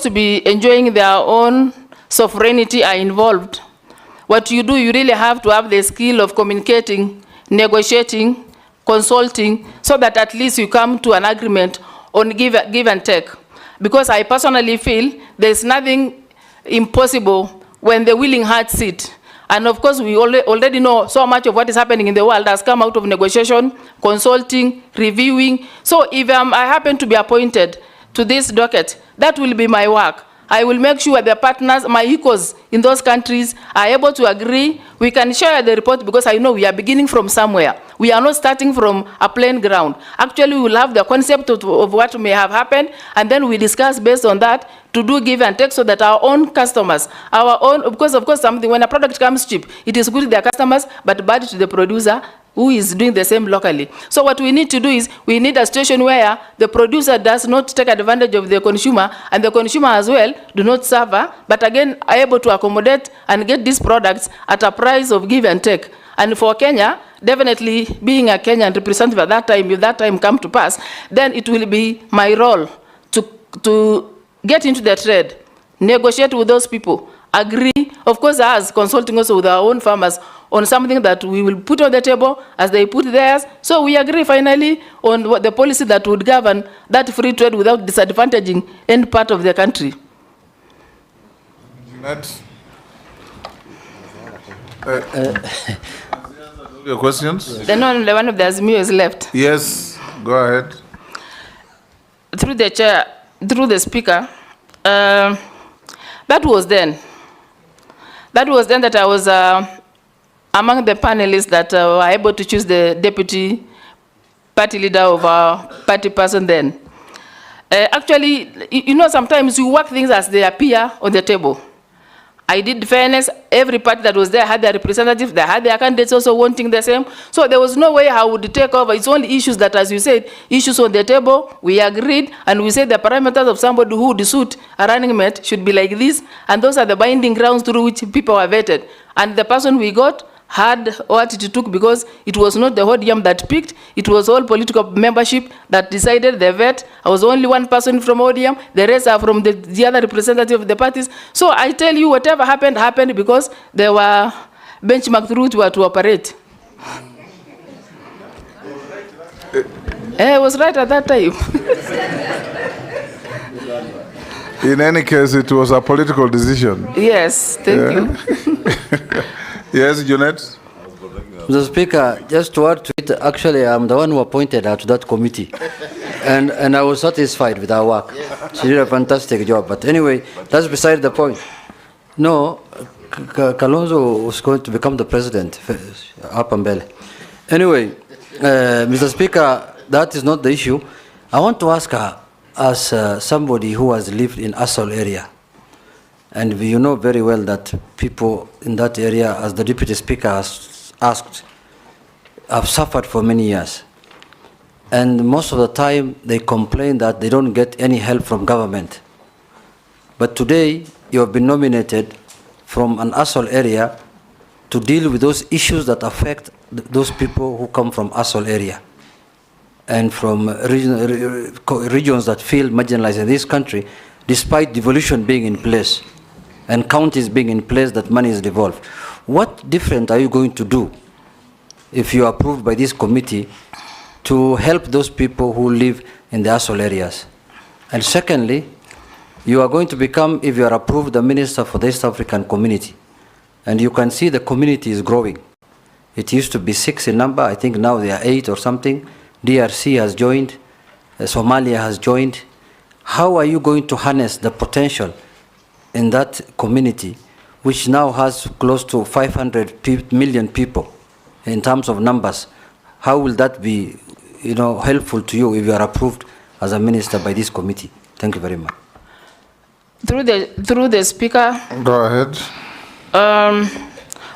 supposed to be enjoying their own sovereignty are involved. What you do, you really have to have the skill of communicating, negotiating, consulting, so that at least you come to an agreement on give and take. Because I personally feel there's nothing impossible when the willing heart sit. And of course, we already know so much of what is happening in the world has come out of negotiation, consulting, reviewing. So if I happen to be appointed to this docket, that will be my work. I will make sure the partners, my equals in those countries, are able to agree. We can share the report because I know we are beginning from somewhere. We are not starting from a plain ground. Actually, we will have the concept of what may have happened, and then we discuss based on that to do give and take so that our own customers, our own, because of course something, when a product comes cheap, it is good to their customers, but bad to the producer who is doing the same locally. So what we need to do is, we need a situation where the producer does not take advantage of the consumer, and the consumer as well do not suffer, but again are able to accommodate and get these products at a price of give and take. And for Kenya, definitely being a Kenyan representative at that time, if that time come to pass, then it will be my role to get into the trade, negotiate with those people, agree, of course, as consulting also with our own farmers on something that we will put on the table as they put theirs. So we agree finally on what the policy that would govern that free trade without disadvantaging any part of the country. Your questions? Then only one of the Azimio is left. Yes, go ahead. Through the chair, through the speaker, that was then. That was then that I was among the panelists that were able to choose the deputy party leader of our party person then. Actually, you know, sometimes you work things as they appear on the table. I did fairness. Every party that was there had their representatives. They had their candidates also wanting the same. So there was no way I would take over. It's only issues that, as you said, issues on the table. We agreed, and we said the parameters of somebody who would suit a running mate should be like this, and those are the binding grounds through which people are vetted. And the person we got had what it took, because it was not the ODM that picked, it was all political membership that decided the vet. I was only one person from ODM, the rest are from the other representative of the parties. So I tell you, whatever happened, happened because there were benchmark through to operate. I was right at that time. In any case, it was a political decision. Yes, thank you. Yes, Junet? Mr. Speaker, just to add to it, actually, I'm the one who appointed her to that committee. And I was satisfied with her work. She did a fantastic job. But anyway, that's beside the point. No, Kalonzo was going to become the president, Appointee. Anyway, Mr. Speaker, that is not the issue. I want to ask her, as somebody who has lived in Askul area, and you know very well that people in that area, as the Deputy Speaker has asked, have suffered for many years. And most of the time, they complain that they don't get any help from government. But today, you have been nominated from an Askul area to deal with those issues that affect those people who come from Askul area and from regions that feel marginalized in this country, despite devolution being in place and counties being in place that money is devolved. What different are you going to do if you are approved by this committee to help those people who live in the Askul areas? And secondly, you are going to become, if you are approved, the Minister for the East African Community. And you can see the community is growing. It used to be 6 in number. I think now they are 8 or something. DRC has joined. Somalia has joined. How are you going to harness the potential in that community, which now has close to 500 million people in terms of numbers? How will that be, helpful to you if you are approved as a minister by this committee? Thank you very much. Through the speaker. Go ahead.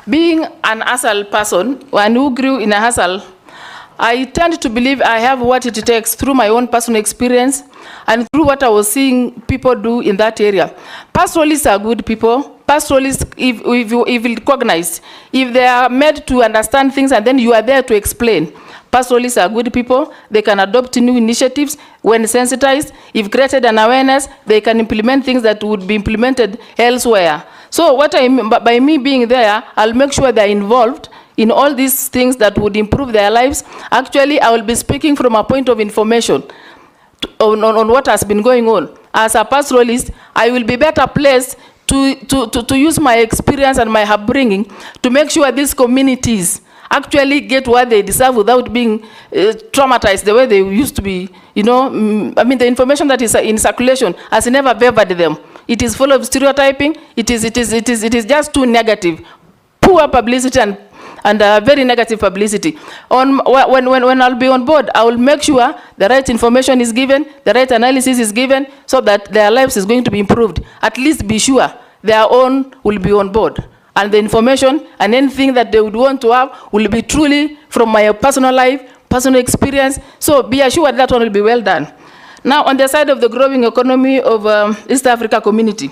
Being an Askul person, one who grew in a Askul, I tend to believe I have what it takes through my own personal experience and through what I was seeing people do in that area. Pastoralists are good people. Pastoralists, if you recognize, if they are made to understand things and then you are there to explain. Pastoralists are good people. They can adopt new initiatives when sensitized. If created an awareness, they can implement things that would be implemented elsewhere. So what I mean by me being there, I'll make sure they're involved in all these things that would improve their lives. Actually, I will be speaking from a point of information on what has been going on. As a pastoralist, I will be better placed to use my experience and my upbringing to make sure these communities actually get what they deserve without being traumatized the way they used to be. You know, I mean, the information that is in circulation has never favored them. It is full of stereotyping. It is just too negative, poor publicity and very negative publicity. When I'll be on board, I will make sure the right information is given, the right analysis is given, so that their lives is going to be improved. At least be sure their own will be on board. And the information and anything that they would want to have will be truly from my personal life, personal experience. So be assured that one will be well done. Now, on the side of the growing economy of East Africa community,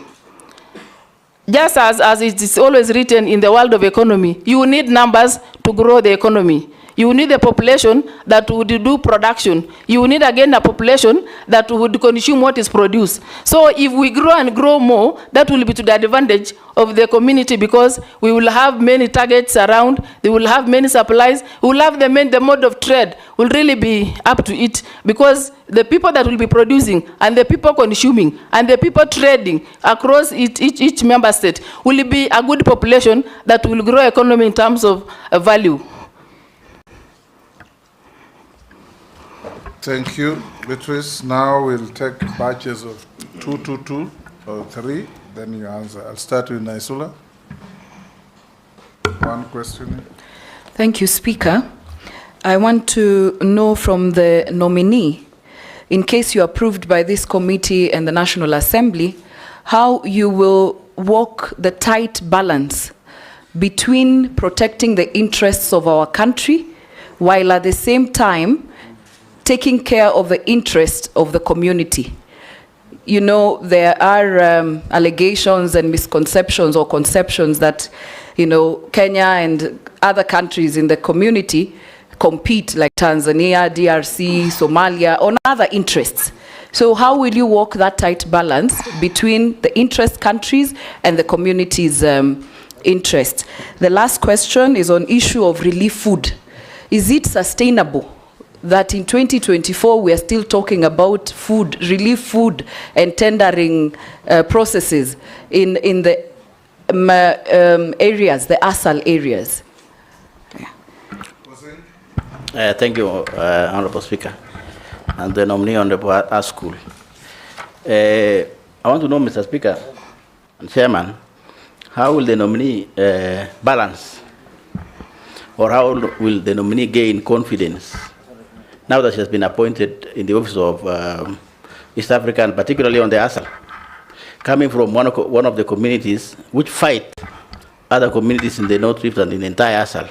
just as it is always written in the world of economy, you need numbers to grow the economy. You need a population that would do production. You need again a population that would consume what is produced. So if we grow and grow more, that will be to the advantage of the community, because we will have many targets around, they will have many supplies, we will have the mode of trade will really be up to it, because the people that will be producing and the people consuming and the people trading across each member state will be a good population that will grow economy in terms of value. Thank you, Beatrice. Now we'll take batches of 2, 2, 2, or 3. Then you answer. I'll start with Naisula. One question. Thank you, Speaker. I want to know from the nominee, in case you're approved by this committee and the National Assembly, how you will walk the tight balance between protecting the interests of our country while at the same time taking care of the interest of the community. You know, there are allegations and misconceptions or conceptions that, you know, Kenya and other countries in the community compete, like Tanzania, DRC, Somalia, on other interests. So how will you walk that tight balance between the interest countries and the community's interest? The last question is on issue of relief food. Is it sustainable that in 2024 we are still talking about food, relief food and tendering processes in the areas, the ASAL areas? Thank you, Honorable Speaker, and the nominee Honorable Askul. I want to know, Mr. Speaker and Chairman, how will the nominee balance, or how will the nominee gain confidence now that she has been appointed in the office of East Africa, and particularly on the ASAL, coming from one of the communities which fight other communities in the North Rift and in the entire ASAL?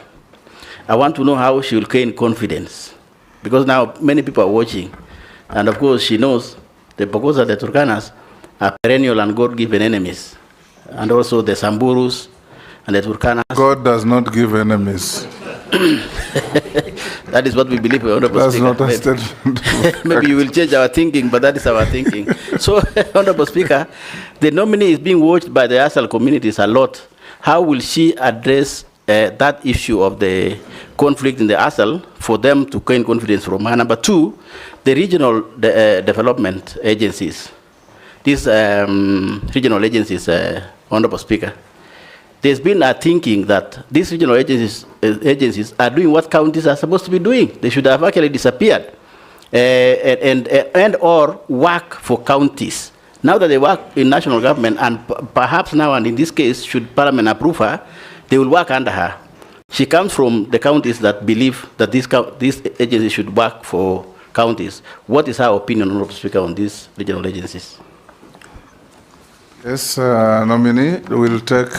I want to know how she will gain confidence, because now many people are watching, and of course she knows the Pokosa and the Turkanas are perennial and God-given enemies, and also the Samburus and the Turkanas. God does not give enemies. That is what we believe, Honorable That's Speaker. not a statement. Maybe you will change our thinking, but that is our thinking. So, Honorable Speaker, the nominee is being watched by the ASAL communities a lot. How will she address that issue of the conflict in the ASAL for them to gain confidence from her? Number two, the regional development agencies. These regional agencies, Honorable Speaker, there's been a thinking that these regional agencies are doing what counties are supposed to be doing. They should have actually disappeared and or work for counties. Now that they work in national government, and perhaps now, and in this case, should Parliament approve her, they will work under her. She comes from the counties that believe that these agencies should work for counties. What is her opinion, Honorable Speaker, on these regional agencies? Yes, nominee, we'll take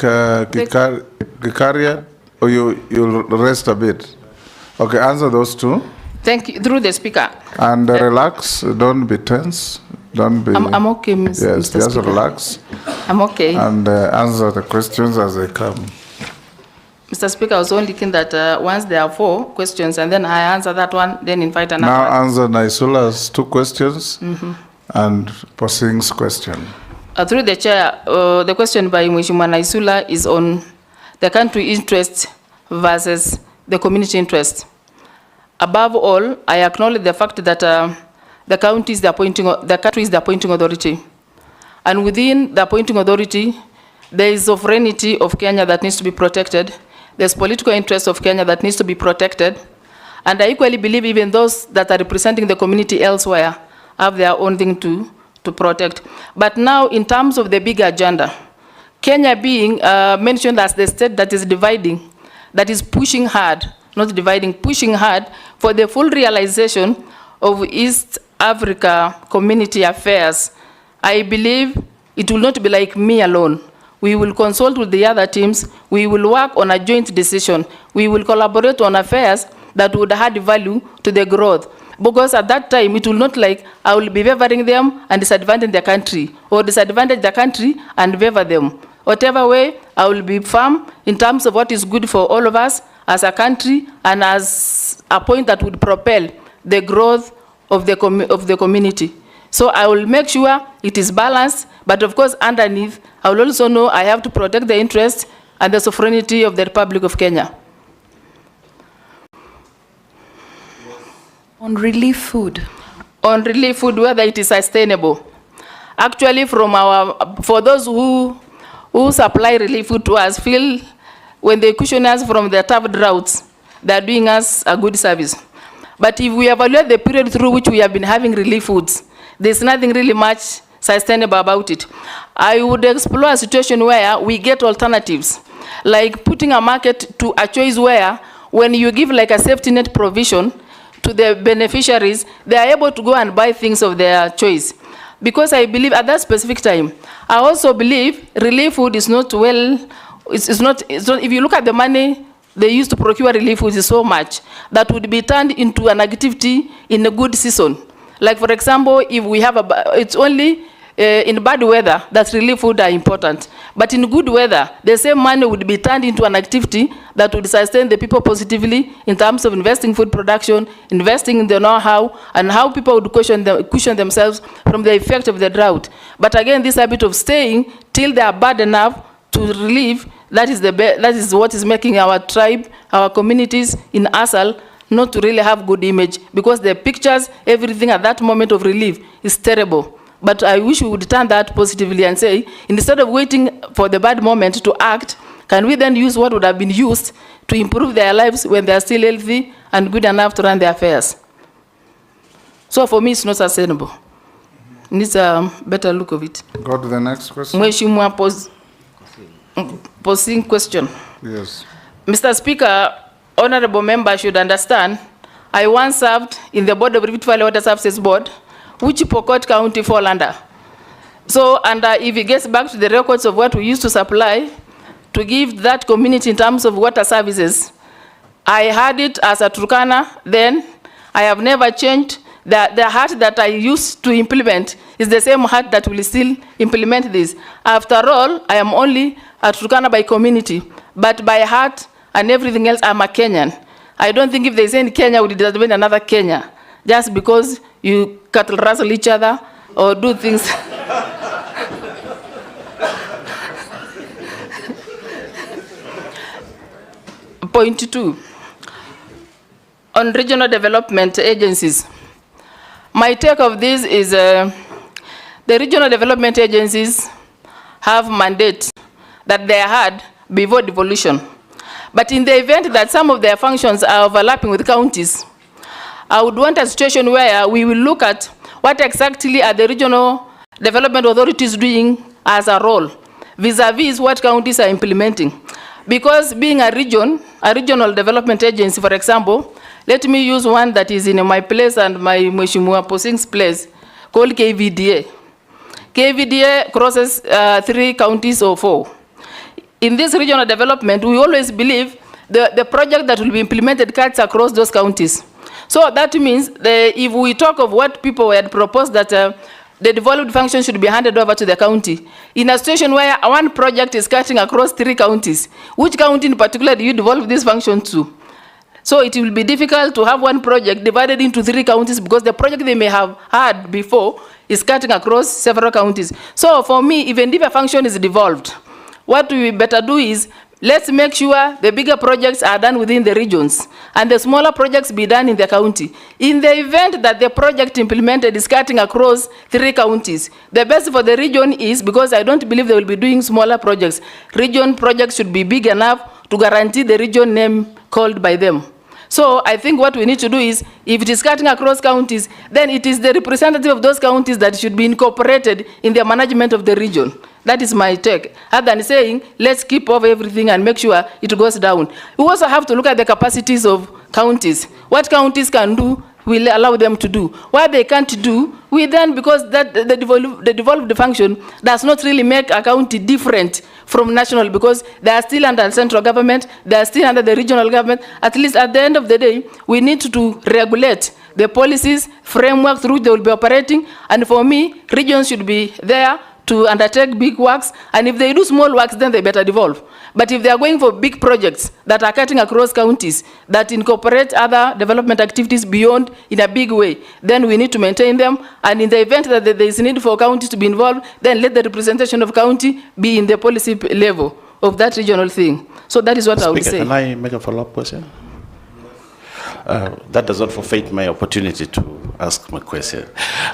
Gikaria, or you'll rest a bit. Okay, answer those two. Thank you. Through the Speaker. And relax, don't be tense. Don't be... I'm okay, Mr. Yes, Speaker. just relax. I'm okay. And answer the questions as they come. Mr. Speaker, I was only thinking that once there are 4 questions and then I answer that one, then invite another Now one. answer Naisula's 2 questions and Posing's question. Through the chair, the question by Mheshimiwa Naisula is on the country interest versus the community interest. Above all, I acknowledge the fact that the country is the appointing authority. And within the appointing authority, there is sovereignty of Kenya that needs to be protected. There's political interest of Kenya that needs to be protected. And I equally believe even those that are representing the community elsewhere have their own thing to protect. But now, in terms of the bigger agenda, Kenya being mentioned as the state that is dividing, that is pushing hard, not dividing, pushing hard for the full realization of East Africa community affairs, I believe it will not be like me alone. We will consult with the other teams. We will work on a joint decision. We will collaborate on affairs that would add value to the growth. Because at that time, it will not like I will be favoring them and disadvantaging the country, or disadvantage the country and favor them. Whatever way, I will be firm in terms of what is good for all of us as a country and as a point that would propel the growth of the community. So I will make sure it is balanced, but of course underneath, I will also know I have to protect the interests and the sovereignty of the Republic of Kenya. On relief food. On relief food, whether it is sustainable. Actually, for those who supply relief food to us, feel when they cushion us from the tough droughts, they are doing us a good service. But if we evaluate the period through which we have been having relief foods, there's nothing really much sustainable about it. I would explore a situation where we get alternatives, like putting a market to a choice where when you give like a safety net provision to the beneficiaries, they are able to go and buy things of their choice. Because I believe at that specific time, I also believe relief food is not well, it's not, if you look at the money they used to procure relief food is so much that would be turned into an activity in a good season. Like for example, if we have it's only in bad weather that relief food are important. But in good weather, the same money would be turned into an activity that would sustain the people positively in terms of investing food production, investing in the know-how, and how people would cushion themselves from the effect of the drought. But again, this habit of staying till they are bad enough to relieve, that is what is making our tribe, our communities in Asal not to really have good image, because the pictures, everything at that moment of relief is terrible. But I wish we would turn that positively and say, instead of waiting for the bad moment to act, can we then use what would have been used to improve their lives when they are still healthy and good enough to run their affairs? So for me, it's not sustainable. It needs a better look of it. Go to the next question. Mheshimiwa posing question. Yes. Mr. Speaker, honorable member should understand, I once served in the board of Rift Valley Water Services Board, which Pokot County fall under. So, and if it gets back to the records of what we used to supply to give that community in terms of water services, I had it as a Turkana then. I have never changed. The heart that I used to implement is the same heart that will still implement this. After all, I am only a Turkana by community, but by heart and everything else, I'm a Kenyan. I don't think if there's any Kenya, we would win another Kenya, just because you cattle rustle each other or do things. Point 2, on regional development agencies. My take of this is the regional development agencies have mandate that they had before devolution. But in the event that some of their functions are overlapping with counties, I would want a situation where we will look at what exactly are the regional development authorities doing as a role, vis-a-vis what counties are implementing. Because being a regional development agency, for example, let me use one that is in my place and my Mheshimiwa Posing's place, called KVDA. KVDA crosses 3 counties or 4. In this regional development, we always believe the project that will be implemented cuts across those counties. So that means if we talk of what people had proposed that the devolved function should be handed over to the county. In a situation where one project is cutting across 3 counties, which county in particular do you devolve this function to? So it will be difficult to have one project divided into 3 counties because the project they may have had before is cutting across several counties. So for me, even if a function is devolved, what we better do is, let's make sure the bigger projects are done within the regions and the smaller projects be done in the county. In the event that the project implemented is cutting across 3 counties, the best for the region is, because I don't believe they will be doing smaller projects, region projects should be big enough to guarantee the region name called by them. So I think what we need to do is, if it is cutting across counties, then it is the representative of those counties that should be incorporated in the management of the region. That is my take. Other than saying, let's keep off everything and make sure it goes down. We also have to look at the capacities of counties. What counties can do, we'll allow them to do. What they can't do, we then, because that the devolved function does not really make a county different from national, because they are still under central government, they are still under the regional government. At least at the end of the day, we need to regulate the policies, framework through which they will be operating. And for me, regions should be there to undertake big works, and if they do small works, then they better devolve. But if they are going for big projects that are cutting across counties, that incorporate other development activities beyond in a big way, then we need to maintain them. And in the event that there is need for counties to be involved, then let the representation of county be in the policy level of that regional thing. So that is what I would say. Can I make a follow-up question? That does not forfeit my opportunity to ask my question.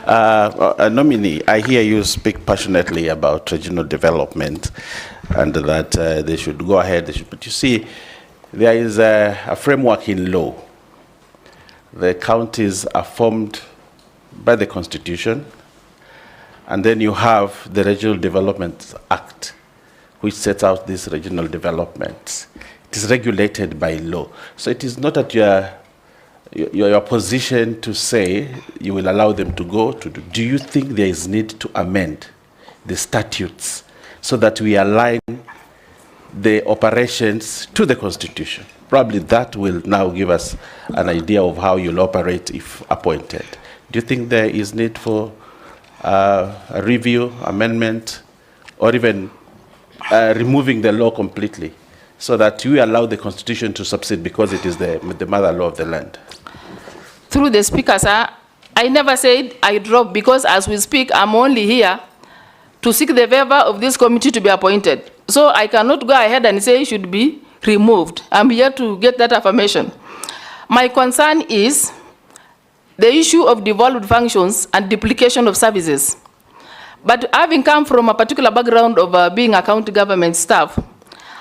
Nominee, I hear you speak passionately about regional development and that they should go ahead. But you see, there is a framework in law. The counties are formed by the Constitution, and then you have the Regional Development Act, which sets out these regional developments. It is regulated by law. So it is not at your position to say you will allow them to go to do you think there is need to amend the statutes so that we align the operations to the Constitution? Probably that will now give us an idea of how you'll operate if appointed. Do you think there is need for a review, amendment, or even removing the law completely so that we allow the Constitution to succeed because it is the mother law of the land? Through the speaker, sir, I never said I drop, because as we speak, I'm only here to seek the favor of this committee to be appointed. So I cannot go ahead and say it should be removed. I'm here to get that affirmation. My concern is the issue of devolved functions and duplication of services. But having come from a particular background of being a county government staff,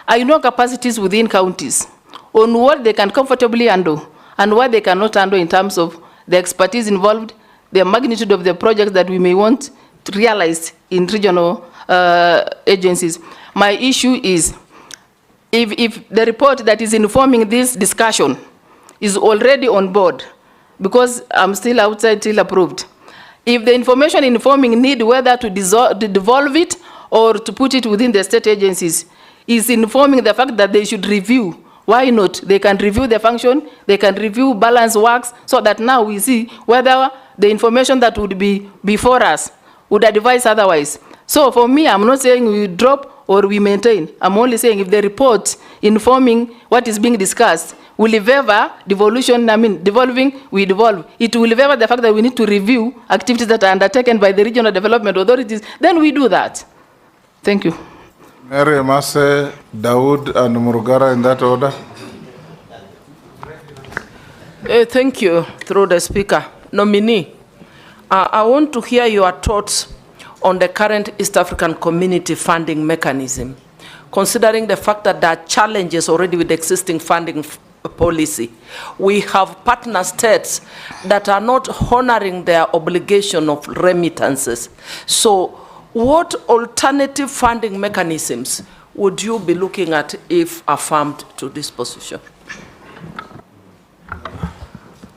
I know capacities within counties on what they can comfortably handle and what they cannot handle in terms of the expertise involved, the magnitude of the projects that we may want to realize in regional agencies. My issue is, if the report that is informing this discussion is already on board, because I'm still outside till approved, if the information informing need whether to devolve it or to put it within the state agencies is informing the fact that they should review, why not? They can review the function, they can review balance works, so that now we see whether the information that would be before us would advise otherwise. So for me, I'm not saying we drop or we maintain. I'm only saying if the report informing what is being discussed will favor devolving, we devolve. It will favor the fact that we need to review activities that are undertaken by the regional development authorities, then we do that. Thank you. Mary Mase, Dawood, and Murugara, in that order. Thank you, through the speaker. Nominee, I want to hear your thoughts on the current East African Community funding mechanism, considering the fact that there are challenges already with the existing funding policy. We have partner states that are not honoring their obligation of remittances. So what alternative funding mechanisms would you be looking at if affirmed to this position?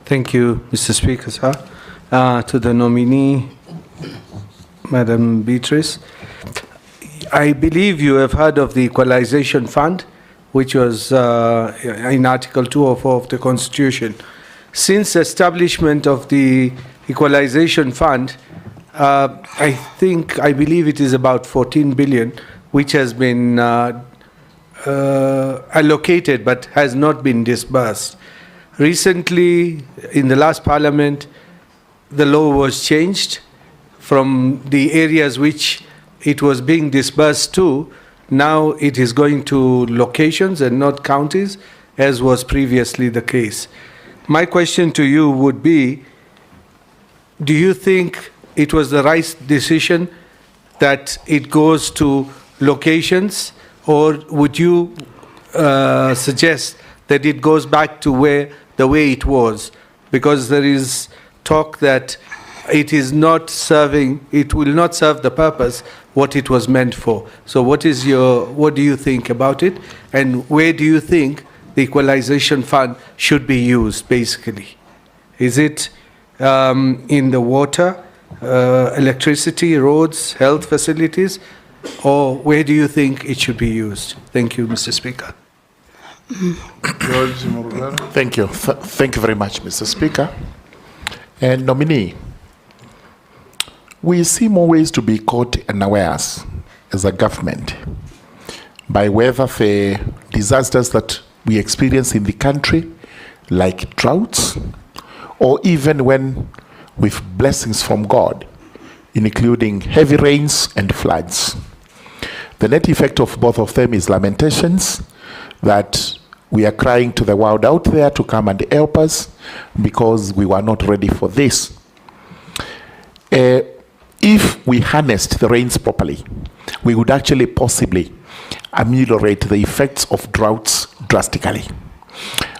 Thank you, Mr. Speaker, sir. To the nominee, Madam Beatrice, I believe you have heard of the Equalization Fund, which was in Article 204 of the Constitution. Since the establishment of the Equalization Fund, I believe it is about 14 billion, which has been allocated but has not been disbursed. Recently, in the last parliament, the law was changed from the areas which it was being disbursed to. Now it is going to locations and not counties, as was previously the case. My question to you would be, do you think it was the right decision that it goes to locations, or would you suggest that it goes back to the way it was? Because there is talk that it will not serve the purpose what it was meant for. So what do you think about it? And where do you think the equalization fund should be used, basically? Is it in the water, electricity, roads, health facilities, or where do you think it should be used? Thank you, Mr. Speaker. Thank you. Thank you very much, Mr. Speaker. And nominee, we see more ways to be caught unawares as a government by whether the disasters that we experience in the country, like droughts, or even when with blessings from God, including heavy rains and floods. The net effect of both of them is lamentations that we are crying to the world out there to come and help us because we were not ready for this. If we harnessed the rains properly, we would actually possibly ameliorate the effects of droughts drastically.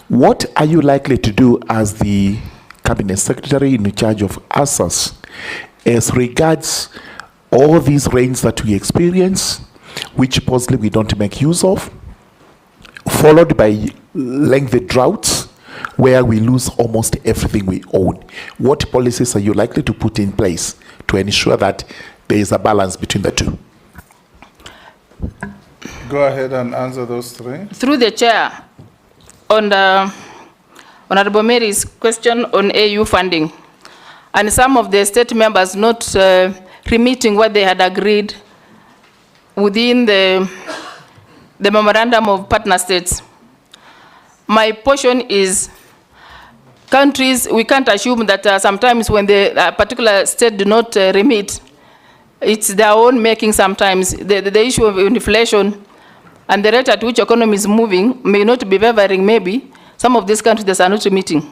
What are you likely to do as the Cabinet Secretary in charge of ASAS as regards all these rains that we experience, which possibly we don't make use of, followed by lengthy droughts where we lose almost everything we own? What policies are you likely to put in place to ensure that there is a balance between the two? Go ahead and answer those three. Through the chair, on the Honorable Mary's question on AU funding, and some of the state members not remitting what they had agreed within the memorandum of partner states. My portion is, countries, we can't assume that sometimes when the particular state do not remit, it's their own making sometimes. The issue of inflation and the rate at which economy is moving may not be favoring maybe some of these countries that are not remitting.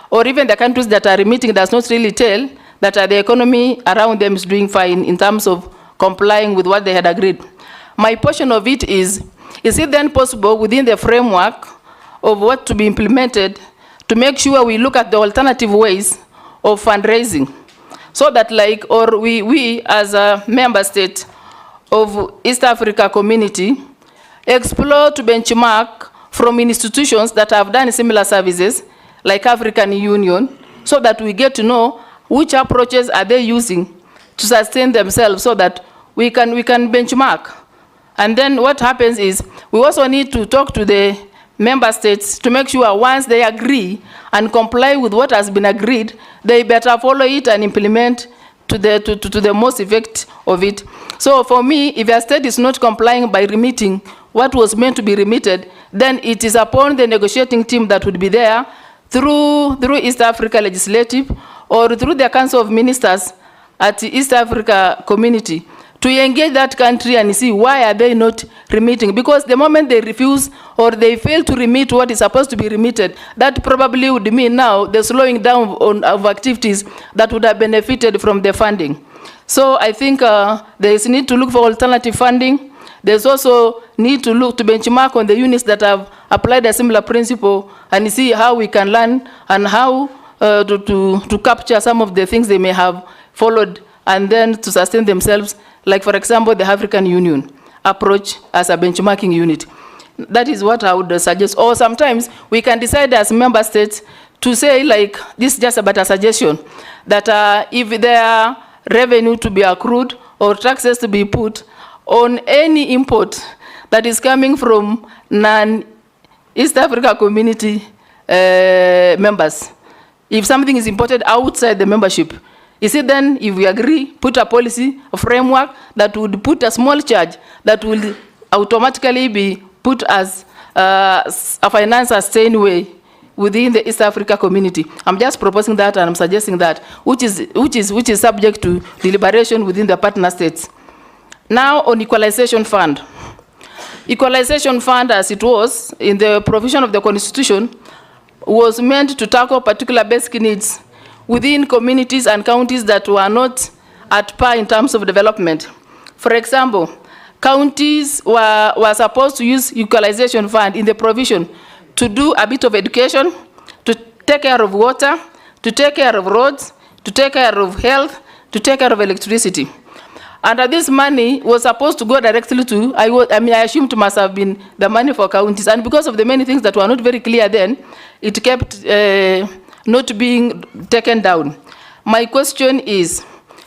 Or even the countries that are remitting does not really tell that the economy around them is doing fine in terms of complying with what they had agreed. My portion of it is it then possible within the framework of what to be implemented to make sure we look at the alternative ways of fundraising, so that we as a member state of East Africa community explore to benchmark from institutions that have done similar services like African Union, so that we get to know which approaches are they using to sustain themselves, so that we can benchmark. And then what happens is we also need to talk to the member states to make sure once they agree and comply with what has been agreed, they better follow it and implement to the most effect of it. So for me, if a state is not complying by remitting what was meant to be remitted, then it is upon the negotiating team that would be there through East Africa Legislative or through the Council of Ministers at the East Africa Community to engage that country and see why are they not remitting. Because the moment they refuse or they fail to remit what is supposed to be remitted, that probably would mean now the slowing down of activities that would have benefited from the funding. So I think there is need to look for alternative funding. There's also need to look to benchmark on the units that have applied a similar principle and see how we can learn and how to capture some of the things they may have followed and then to sustain themselves, like for example the African Union approach as a benchmarking unit. That is what I would suggest. Or sometimes we can decide as member states to say, like, this is just about a suggestion, that if there are revenue to be accrued or taxes to be put on any import that is coming from non-East Africa community members, if something is imported outside the membership, Is it then, if we agree, put a policy, a framework that would put a small charge that will automatically be put as a finance sustained way within the East Africa community? I'm just proposing that, and I'm suggesting that, which is subject to deliberation within the partner states. Now on equalization fund. Equalization fund, as it was in the provision of the Constitution, was meant to tackle particular basic needs within communities and counties that were not at par in terms of development. For example, counties were supposed to use equalization fund in the provision to do a bit of education, to take care of water, to take care of roads, to take care of health, to take care of electricity. And this money was supposed to go directly to, I assumed it must have been the money for counties. And because of the many things that were not very clear then, it kept not being taken down. My question is,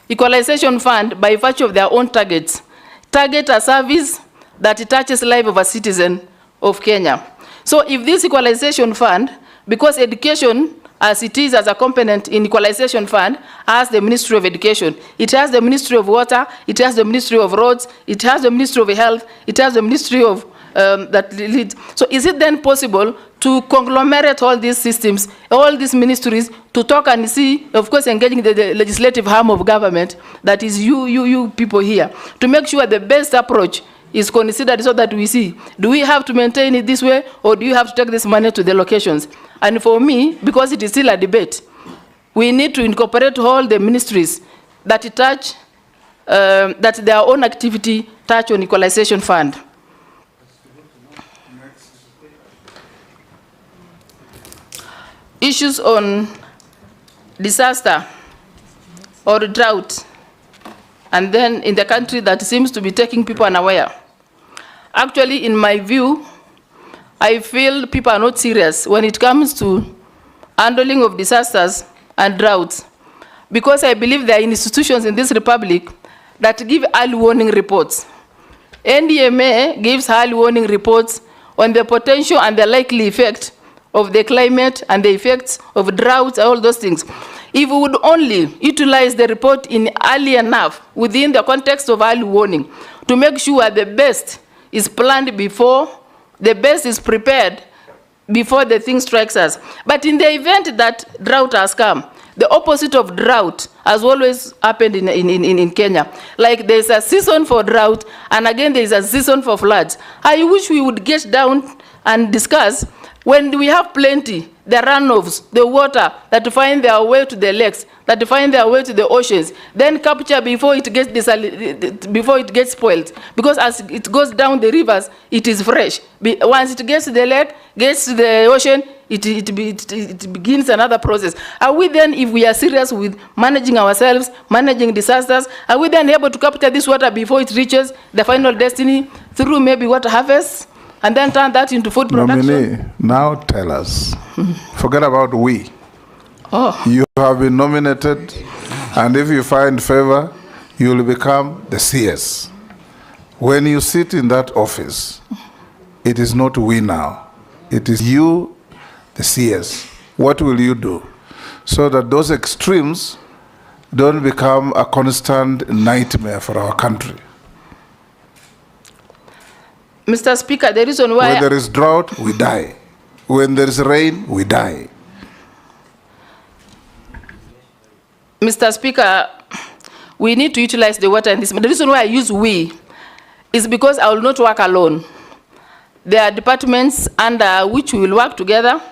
equalization fund, by virtue of their own targets, target a service that touches life of a citizen of Kenya. So if this equalization fund, because education as it is as a component in equalization fund, has the Ministry of Education, it has the Ministry of Water, it has the Ministry of Roads, it has the Ministry of Health, it has the Ministry of that leads. So is it then possible to conglomerate all these systems, all these ministries, to talk and see, of course, engaging the legislative arm of government, that is you people here, to make sure the best approach is considered, so that we see, do we have to maintain it this way, or do you have to take this money to the locations? And for me, because it is still a debate, we need to incorporate all the ministries that touch, that their own activity touch on equalization fund. Issues on disaster or drought, and then in the country that seems to be taking people unaware. Actually, in my view, I feel people are not serious when it comes to handling of disasters and droughts, because I believe there are institutions in this republic that give early warning reports. NDMA gives early warning reports on the potential and the likely effect of the climate and the effects of droughts, all those things. If we would only utilize the report in early enough within the context of early warning to make sure the best is planned before, the best is prepared before the thing strikes us. But in the event that drought has come, the opposite of drought has always happened in Kenya. Like there's a season for drought, and again there's a season for floods. I wish we would get down and discuss, when we have plenty, the runoffs, the water that find their way to the lakes, that find their way to the oceans, then capture before it gets spoiled. Because as it goes down the rivers, it is fresh. Once it gets to the lake, gets to the ocean, it begins another process. Are we then, if we are serious with managing ourselves, managing disasters, are we then able to capture this water before it reaches the final destiny through maybe water harvest, and then turn that into food production? Nominee, now tell us. Forget about we. Oh. You have been nominated, and if you find favor, you will become the CS. When you sit in that office, it is not we now. It is you, the CS. What will you do so that those extremes don't become a constant nightmare for our country? Mr. Speaker, the reason why... When there is drought, we die. When there is rain, we die. Mr. Speaker, we need to utilize the water in this. The reason why I use we is because I will not work alone. There are departments under which we will work together.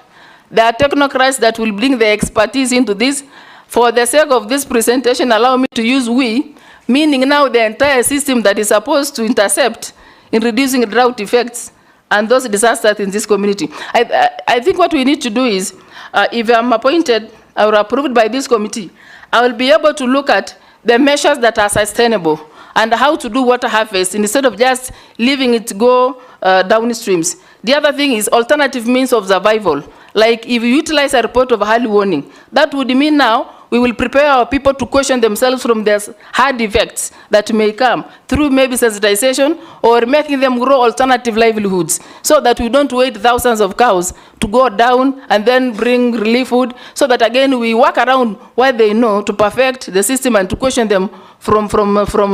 There are technocrats that will bring their expertise into this. For the sake of this presentation, allow me to use we, meaning now the entire system that is supposed to intercept in reducing drought effects and those disasters in this community. I think what we need to do is, if I'm appointed or approved by this committee, I will be able to look at the measures that are sustainable and how to do water harvest instead of just leaving it go downstreams. The other thing is alternative means of survival. Like if you utilize a report of early warning, that would mean now we will prepare our people to question themselves from their hard effects that may come through maybe sensitization or making them grow alternative livelihoods so that we don't wait thousands of cows to go down and then bring relief food, so that again we work around what they know to perfect the system and to question them from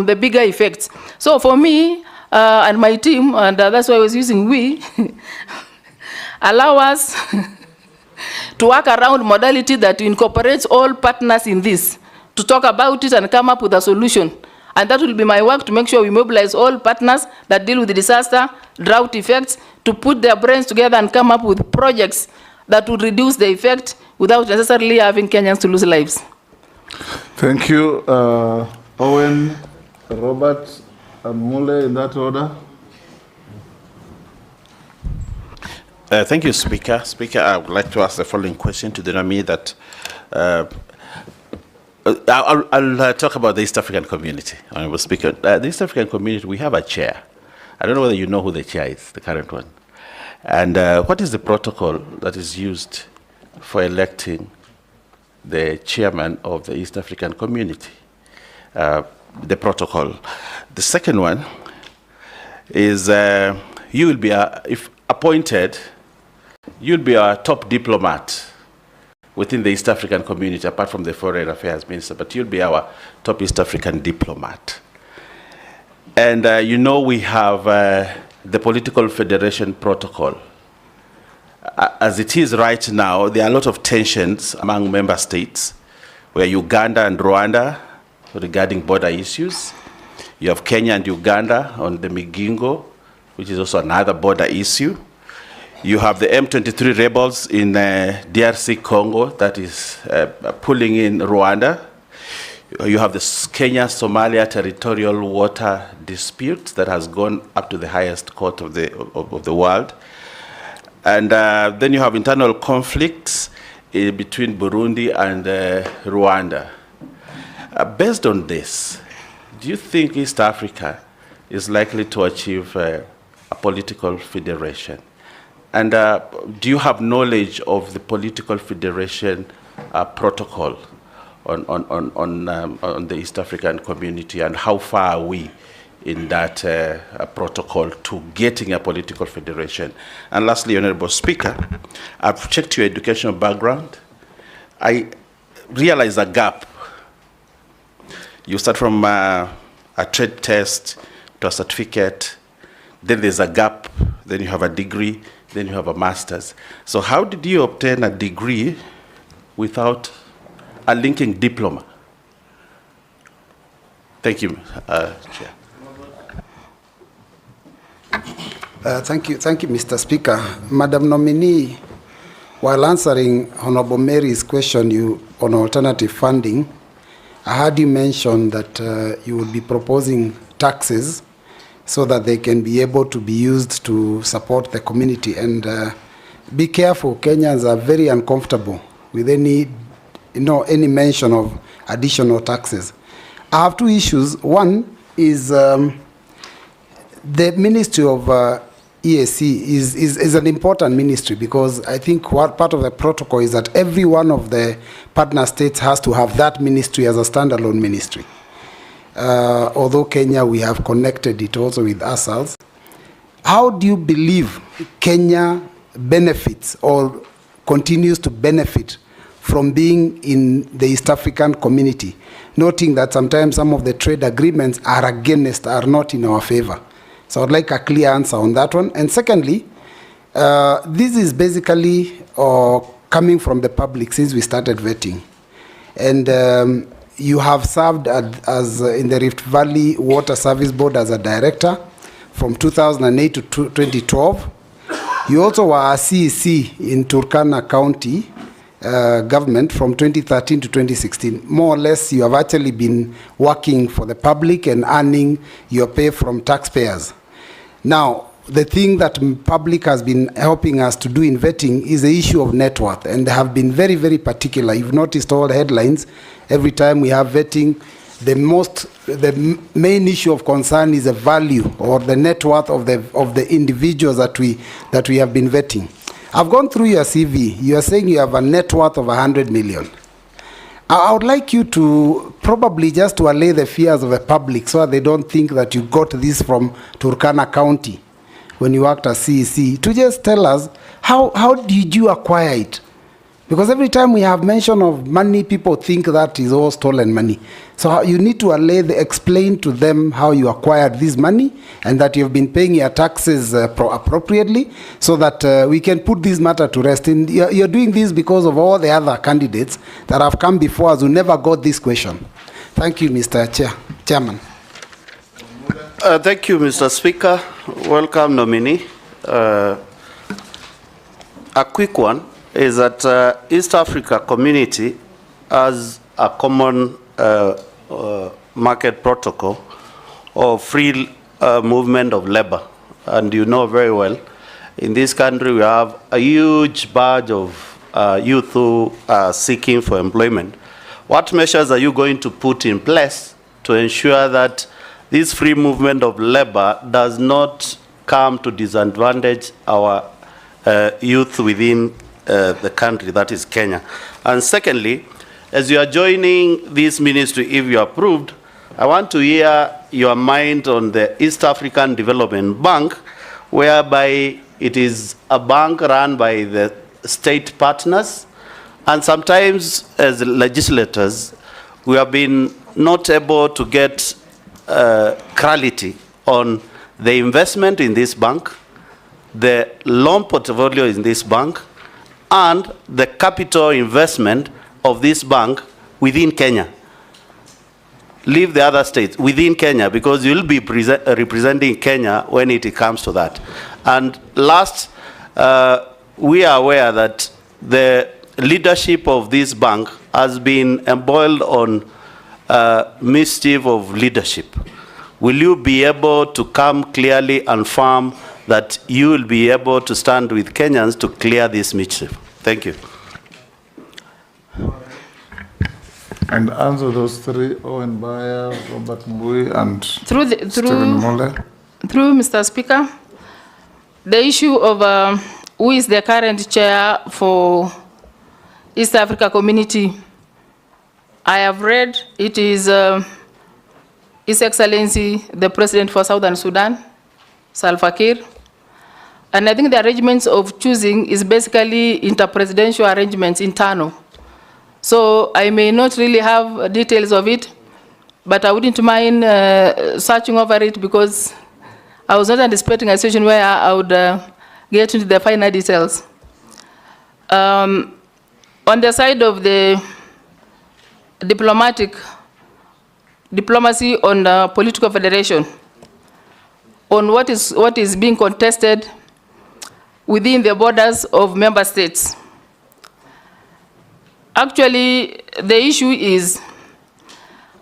the bigger effects. So for me and my team, and that's why I was using we, allow us to work around modality that incorporates all partners in this, to talk about it and come up with a solution. And that will be my work, to make sure we mobilize all partners that deal with the disaster, drought effects, to put their brains together and come up with projects that would reduce the effect without necessarily having Kenyans to lose lives. Thank you. Owen, Robert, and Mule, in that order. Thank you, Speaker. Speaker, I would like to ask the following question to the nominee that I'll talk about the East African community. Honorable Speaker, the East African community, we have a chair. I don't know whether you know who the chair is, the current one. And what is the protocol that is used for electing the chairman of the East African community? The protocol. The second one is you will be, if appointed, you'll be our top diplomat within the East African community, apart from the Foreign Affairs Minister, but you'll be our top East African diplomat. And you know we have the Political Federation Protocol. As it is right now, there are a lot of tensions among member states, where Uganda and Rwanda regarding border issues. You have Kenya and Uganda on the Migingo, which is also another border issue. You have the M23 rebels in DRC Congo that is pulling in Rwanda. You have the Kenya-Somalia territorial water dispute that has gone up to the highest court of the world. And then you have internal conflicts between Burundi and Rwanda. Based on this, do you think East Africa is likely to achieve a political federation? And do you have knowledge of the political federation protocol on the East African community, and how far are we in that protocol to getting a political federation? And lastly, Honorable Speaker, I've checked your educational background. I realize a gap. You start from a trade test to a certificate, then there's a gap, then you have a degree, then you have a master's. So how did you obtain a degree without a linking diploma? Thank you, Chair. Thank you, Mr. Speaker. Madam Nominee, while answering Honorable Mary's question on alternative funding, I heard you mention that you would be proposing taxes so that they can be able to be used to support the community. And be careful, Kenyans are very uncomfortable with any mention of additional taxes. I have two issues. One is the Ministry of EAC is an important ministry, because I think what part of the protocol is that every one of the partner states has to have that ministry as a standalone ministry. Although Kenya, we have connected it also with ourselves. How do you believe Kenya benefits or continues to benefit from being in the East African community, noting that sometimes some of the trade agreements are not in our favor? So I'd like a clear answer on that one. And secondly, this is basically coming from the public since we started vetting. And you have served as in the Rift Valley Water Service Board as a director from 2008 to 2012. You also were a CEC in Turkana County government from 2013 to 2016. More or less, you have actually been working for the public and earning your pay from taxpayers. Now, the thing that public has been helping us to do in vetting is the issue of net worth, and they have been very, very particular. You've noticed all the headlines. Every time we have vetting, the main issue of concern is the value or the net worth of the individuals that we have been vetting. I've gone through your CV. You are saying you have a net worth of 100 million. I would like you to probably just to allay the fears of the public so that they don't think that you got this from Turkana County when you worked as CEC, to just tell us how did you acquire it? Because every time we have mention of money, people think that is all stolen money. So you need to explain to them how you acquired this money and that you've been paying your taxes appropriately so that we can put this matter to rest. And you're doing this because of all the other candidates that have come before us who never got this question. Thank you, Mr. Chairman. Thank you, Mr. Speaker. Welcome, nominee. A quick one is that East Africa community has a common market protocol of free movement of labor. And you know very well, in this country we have a huge batch of youth who are seeking for employment. What measures are you going to put in place to ensure that this free movement of labor does not come to disadvantage our youth within the country, that is Kenya? And secondly, as you are joining this ministry, if you are approved, I want to hear your mind on the East African Development Bank, whereby it is a bank run by the state partners, and sometimes as legislators, we have been not able to get clarity on the investment in this bank, the loan portfolio in this bank, and the capital investment of this bank within Kenya. Leave the other states within Kenya, because you'll be representing Kenya when it comes to that. And last, we are aware that the leadership of this bank has been embroiled on mischief of leadership. Will you be able to come clearly and firm that you will be able to stand with Kenyans to clear this mischief? Thank you. And answer those three: Owen Bayer, Robert Mbui, and Through Stephen Mole. Through Mr. Speaker, the issue of who is the current chair for East Africa Community, I have read it is His Excellency the President for Southern Sudan, Salva Kiir. And I think the arrangements of choosing is basically interpresidential arrangements internal. So I may not really have details of it, but I wouldn't mind searching over it, because I was not anticipating a situation where I would get into the finer details. On the side of the diplomacy on political federation, on what is being contested within the borders of member states. Actually, the issue is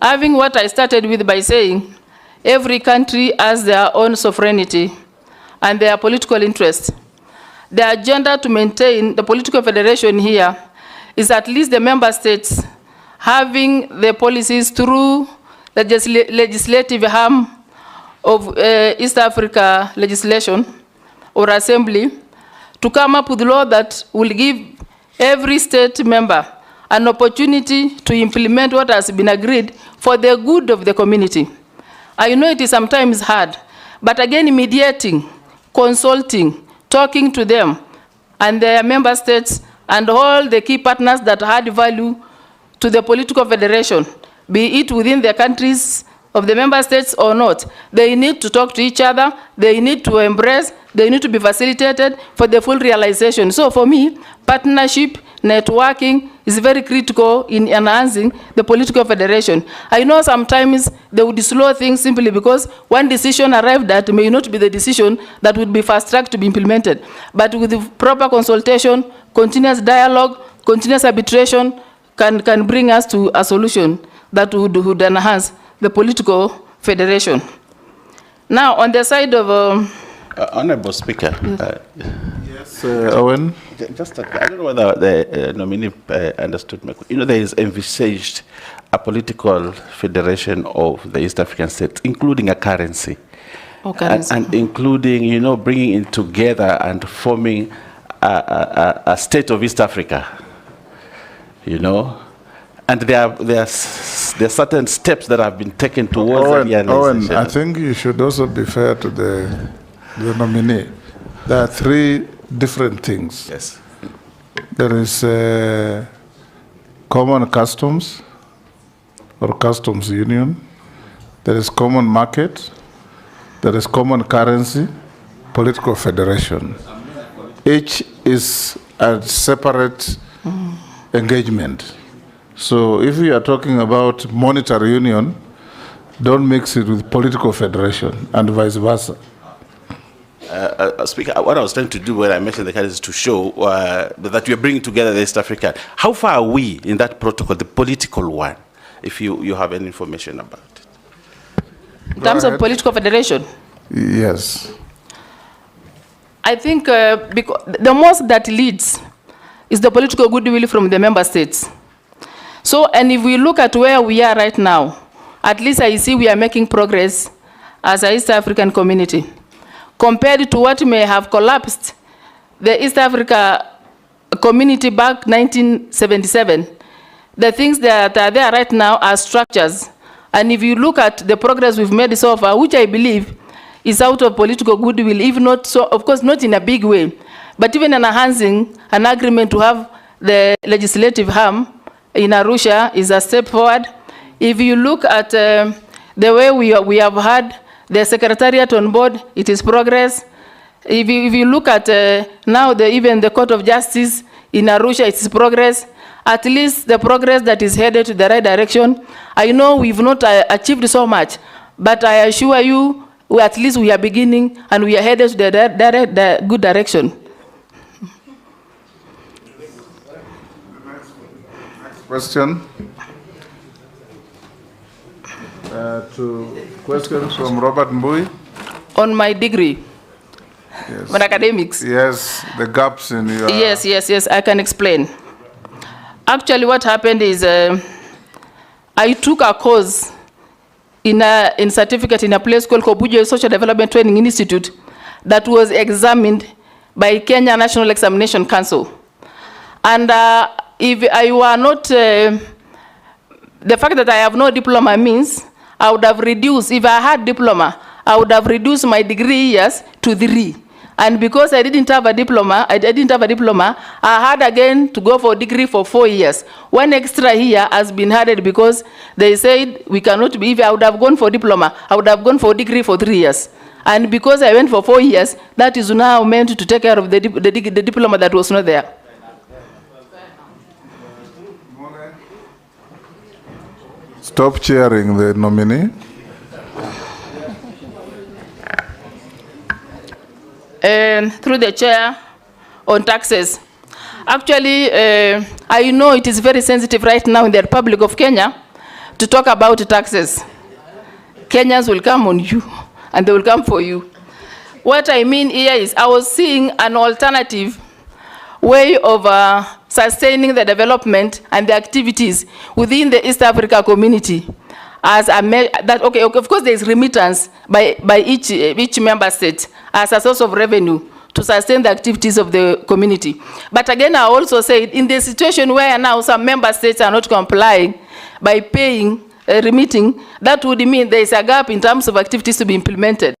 having what I started with by saying every country has their own sovereignty and their political interests. The agenda to maintain the political federation here is at least the member states having the policies through the legislative arm of East Africa legislation or assembly to come up with law that will give every state member an opportunity to implement what has been agreed for the good of the community. I know it is sometimes hard, but again, mediating, consulting, talking to them and their member states and all the key partners that add value to the political federation, be it within the countries of the member states or not, they need to talk to each other, they need to embrace, they need to be facilitated for the full realization. So for me, partnership, networking is very critical in enhancing the political federation. I know sometimes they would slow things simply because one decision arrived at may not be the decision that would be fast-tracked to be implemented. But with the proper consultation, continuous dialogue, continuous arbitration can bring us to a solution that would enhance the political federation. Now, on the side of... Honorable Speaker. Yes, Owen. Just, I don't know whether the nominee understood my question. You know, there is envisaged a political federation of the East African states, including a currency. And including, you know, bringing it together and forming a state of East Africa, you know. And there are certain steps that have been taken towards Owen, realization. I think you should also be fair to the nominee. There are three different things. Yes. There is common customs or customs union. There is common market. There is common currency, political federation. Each is a separate engagement. So if we are talking about monetary union, don't mix it with political federation and vice versa. Speaker, what I was trying to do when I mentioned the candidates is to show that we are bringing together the East African. How far are we in that protocol, the political one, if you have any information about it? In terms of political federation? Yes. I think because the most that leads is the political goodwill from the member states. So, and if we look at where we are right now, at least I see we are making progress as a East African community. Compared to what may have collapsed, the East Africa community back 1977, the things that are there right now are structures. And if you look at the progress we've made so far, which I believe is out of political goodwill, if not so, of course, not in a big way, but even enhancing an agreement to have the legislative arm in Arusha is a step forward. If you look at the way we have had the secretariat on board, it is progress. If you look at now even the Court of Justice in Arusha, it is progress. At least the progress that is headed to the right direction. I know we've not achieved so much, but I assure you, at least we are beginning and we are headed to the good direction. Question? Question from Robert Mbui. On my degree, Yes. on academics. Yes, the gaps in your... Yes, I can explain. Actually, what happened is I took a course in certificate in a place called Kobujo Social Development Training Institute that was examined by Kenya National Examination Council. And if I were not, the fact that I have no diploma means I would have reduced, if I had diploma, I would have reduced my degree years to 3. And because I didn't have a diploma, I had again to go for a degree for 4 years. 1 extra year has been added because they said we cannot be, if I would have gone for diploma, I would have gone for a degree for 3 years. And because I went for 4 years, that is now meant to take care of the diploma that was not there. Stop cheering the nominee. Through the chair on taxes. Actually, I know it is very sensitive right now in the Republic of Kenya to talk about taxes. Kenyans will come on you and they will come for you. What I mean here is I was seeing an alternative way of sustaining the development and the activities within the East Africa community. As a okay, of course there is remittance by each member state as a source of revenue to sustain the activities of the community. But again, I also said in the situation where now some member states are not complying by paying, remitting, that would mean there is a gap in terms of activities to be implemented.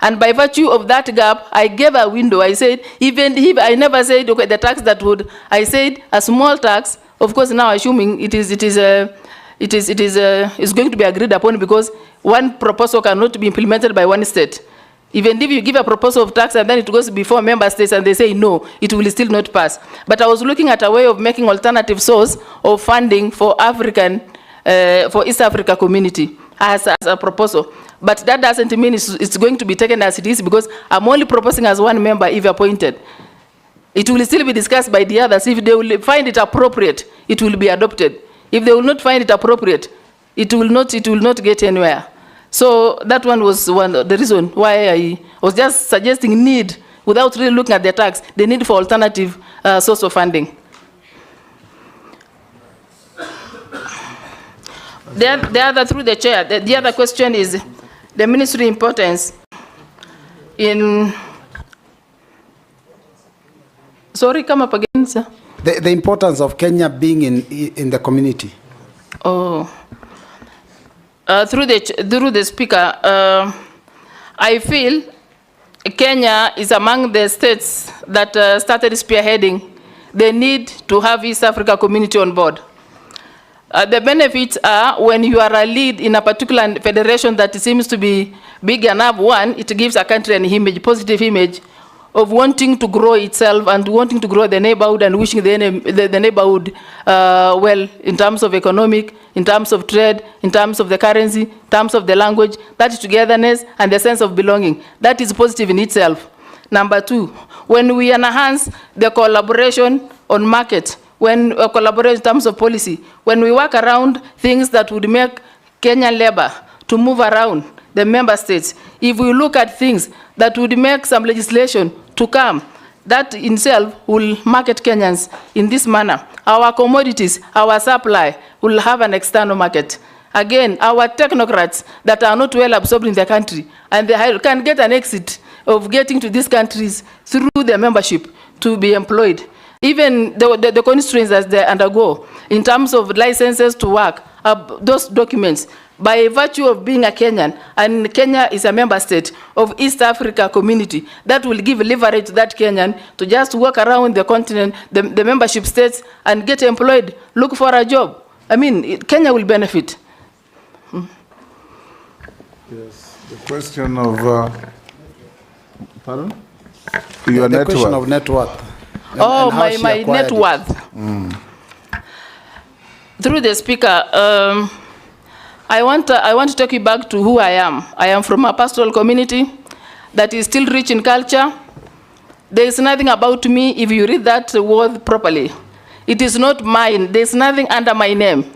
And by virtue of that gap, I gave a window. I said, even if I never said, okay, the tax that would, I said a small tax, of course now assuming it is going to be agreed upon because one proposal cannot be implemented by one state. Even if you give a proposal of tax and then it goes before member states and they say no, it will still not pass. But I was looking at a way of making alternative source of funding for for East Africa community as a proposal. But that doesn't mean it's going to be taken as it is because I'm only proposing as one member if appointed. It will still be discussed by the others. If they will find it appropriate, it will be adopted. If they will not find it appropriate, it will not get anywhere. So that one was the reason why I was just suggesting need, without really looking at the tax, the need for alternative source of funding. The other, through the chair, the other question is the ministry importance in, sorry, come up again, sir. The importance of Kenya being in the community. Oh. Through the speaker, I feel Kenya is among the states that started spearheading the need to have East Africa community on board. The benefits are when you are a lead in a particular federation that seems to be big enough, one, it gives a country an image, positive image of wanting to grow itself and wanting to grow the neighborhood and wishing the neighborhood well in terms of economic, in terms of trade, in terms of the currency, in terms of the language, that is togetherness and the sense of belonging. That is positive in itself. Number two, when we enhance the collaboration on market, when we collaborate in terms of policy, when we work around things that would make Kenyan labor to move around the member states, if we look at things that would make some legislation to come, that in itself will market Kenyans in this manner. Our commodities, our supply will have an external market. Again, our technocrats that are not well absorbed in the country, and they can get an exit of getting to these countries through their membership to be employed. Even the constraints that they undergo in terms of licenses to work, those documents, by virtue of being a Kenyan, and Kenya is a member state of East Africa community, that will give leverage to that Kenyan to just walk around the continent, the membership states, and get employed, look for a job. I mean, Kenya will benefit. Yes, the question of, pardon? Your the net question worth. of net worth. Oh, and how she my acquired net it. worth. Through the speaker, I want to take you back to who I am. I am from a pastoral community that is still rich in culture. There is nothing about me, if you read that word properly. It is not mine. There is nothing under my name.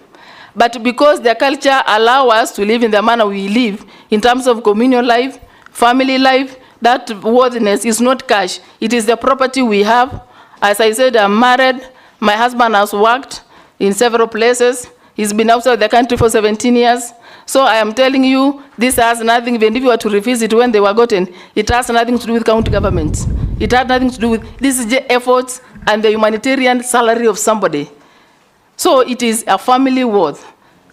But because the culture allows us to live in the manner we live, in terms of communal life, family life, that worthiness is not cash. It is the property we have. As I said, I'm married. My husband has worked in several places. He's been outside the country for 17 years. So I am telling you, this has nothing, even if you were to revisit when they were gotten, it has nothing to do with county government. It has nothing to do with, this is the efforts and the humanitarian salary of somebody. So it is a family worth.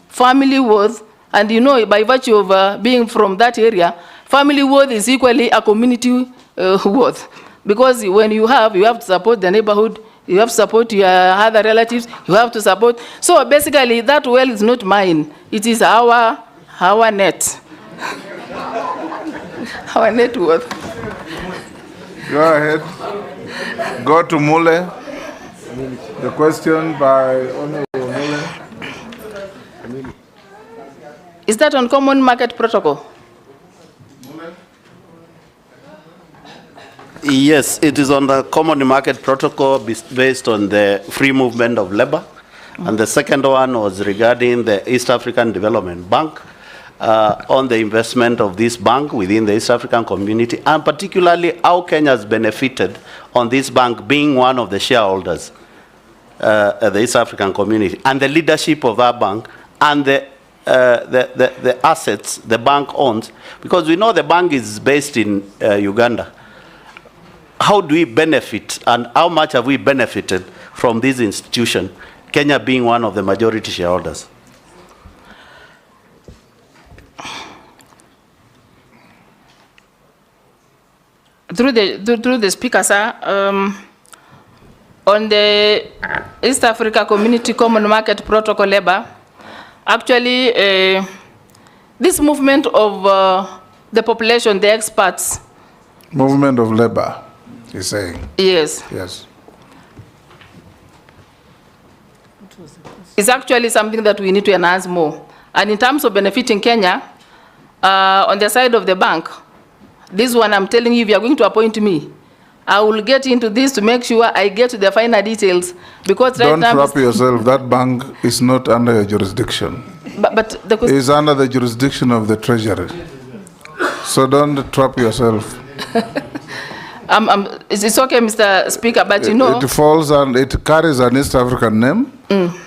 Family worth, and you know, by virtue of being from that area, family worth is equally a community worth. Because when you have to support the neighborhood, you have to support your other relatives, you have to support. So basically, that well is not mine. It is our net. Our net worth. Go ahead. Go to Mule. The question by Honorable Mule. Is that on common market protocol? Yes, it is on the common market protocol based on the free movement of labor. And the second one was regarding the East African Development Bank, on the investment of this bank within the East African community, and particularly how Kenya has benefited on this bank being one of the shareholders of the East African community, and the leadership of our bank, and the assets the bank owns, because we know the bank is based in Uganda. How do we benefit, and how much have we benefited from this institution, Kenya being one of the majority shareholders? Through the speaker, sir, on the East Africa Community Common Market Protocol labor, actually, this movement of the population, the experts. Movement of labor, he's saying. Yes. Yes. It's actually something that we need to enhance more. And in terms of benefiting Kenya, on the side of the bank, this one I'm telling you, if you're going to appoint me, I will get into this to make sure I get to the finer details. Because right Don't now, trap yourself. That bank is not under your jurisdiction. But the question is under the jurisdiction of the Treasury. So don't trap yourself. it's okay, Mr. Speaker, but you know... It falls and it carries an East African name,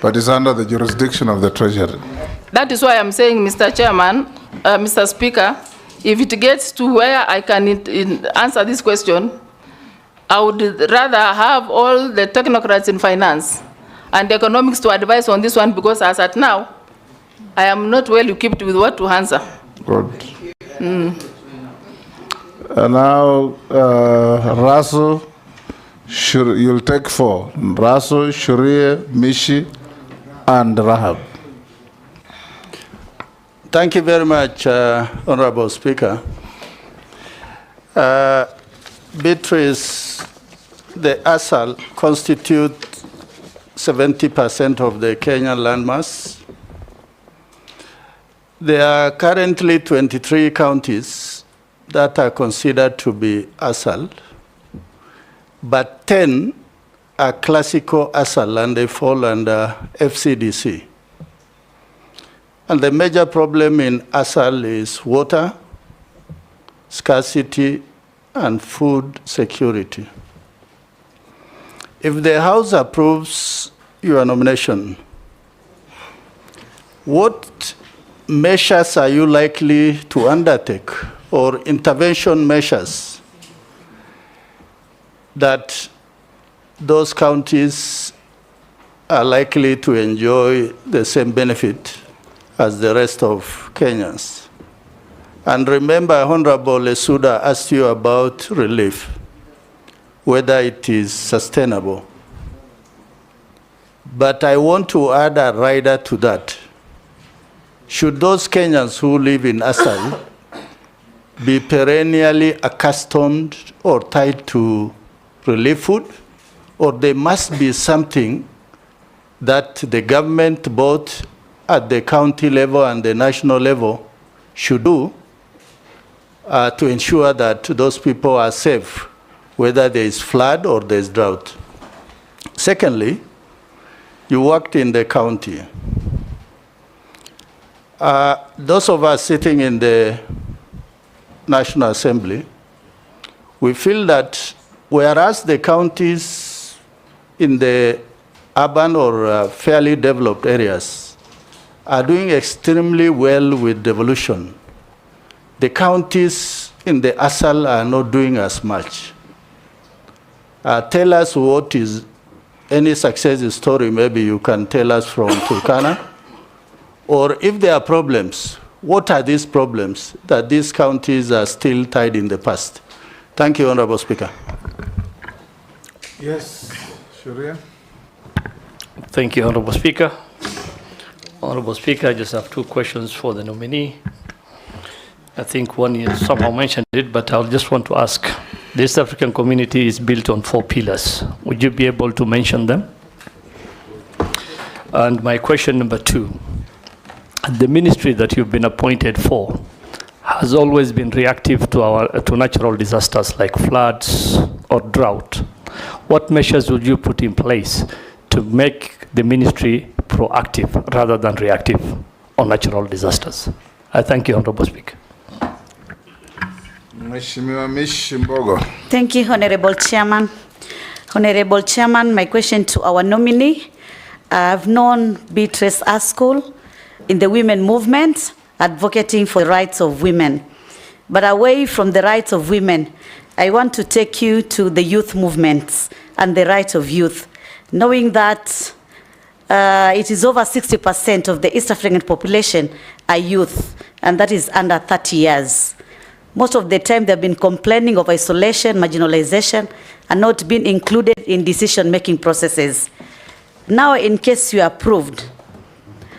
but it's under the jurisdiction of the Treasury. That is why I'm saying, Mr. Chairman, Mr. Speaker, if it gets to where I can answer this question, I would rather have all the technocrats in finance and economics to advise on this one, because as at now, I am not well equipped with what to answer. Good. Now, Raso, you'll take 4. Raso, Shuria, Mishi, and Rahab. Thank you very much, Honorable Speaker. Beatrice, the ASAL constitute 70% of the Kenyan landmass. There are currently 23 counties that are considered to be ASAL, but 10 are classical ASAL and they fall under FCDC. And the major problem in ASAL is water, scarcity, and food security. If the House approves your nomination, what measures are you likely to undertake, or intervention measures, that those counties are likely to enjoy the same benefit as the rest of Kenyans? And remember, Honorable Lesuda asked you about relief, whether it is sustainable. But I want to add a rider to that. Should those Kenyans who live in ASAL be perennially accustomed or tied to relief food, or there must be something that the government, both at the county level and the national level, should do to ensure that those people are safe, whether there is flood or there is drought? Secondly, you worked in the county. Those of us sitting in the National Assembly, we feel that whereas the counties in the urban or fairly developed areas are doing extremely well with devolution, the counties in the ASAL are not doing as much. Tell us what is any success story, maybe you can tell us from Turkana, or if there are problems, what are these problems that these counties are still tied in the past? Thank you, Honorable Speaker. Yes, Shuria. Thank you, Honorable Speaker. Honorable Speaker, I just have 2 questions for the nominee. I think one you somehow mentioned it, but I just want to ask. The East African community is built on 4 pillars. Would you be able to mention them? And my question number 2, the ministry that you've been appointed for has always been reactive to natural disasters like floods or drought. What measures would you put in place to make the ministry proactive rather than reactive on natural disasters? I thank you, Honorable Speaker. Thank you, Honorable Chairman. Honorable Chairman, my question to our nominee. I've known Beatrice Askul in the women movement, advocating for the rights of women. But away from the rights of women, I want to take you to the youth movements and the rights of youth, knowing that it is over 60% of the East African population are youth, and that is under 30 years. Most of the time they've been complaining of isolation, marginalization, and not being included in decision-making processes. Now, in case you are approved,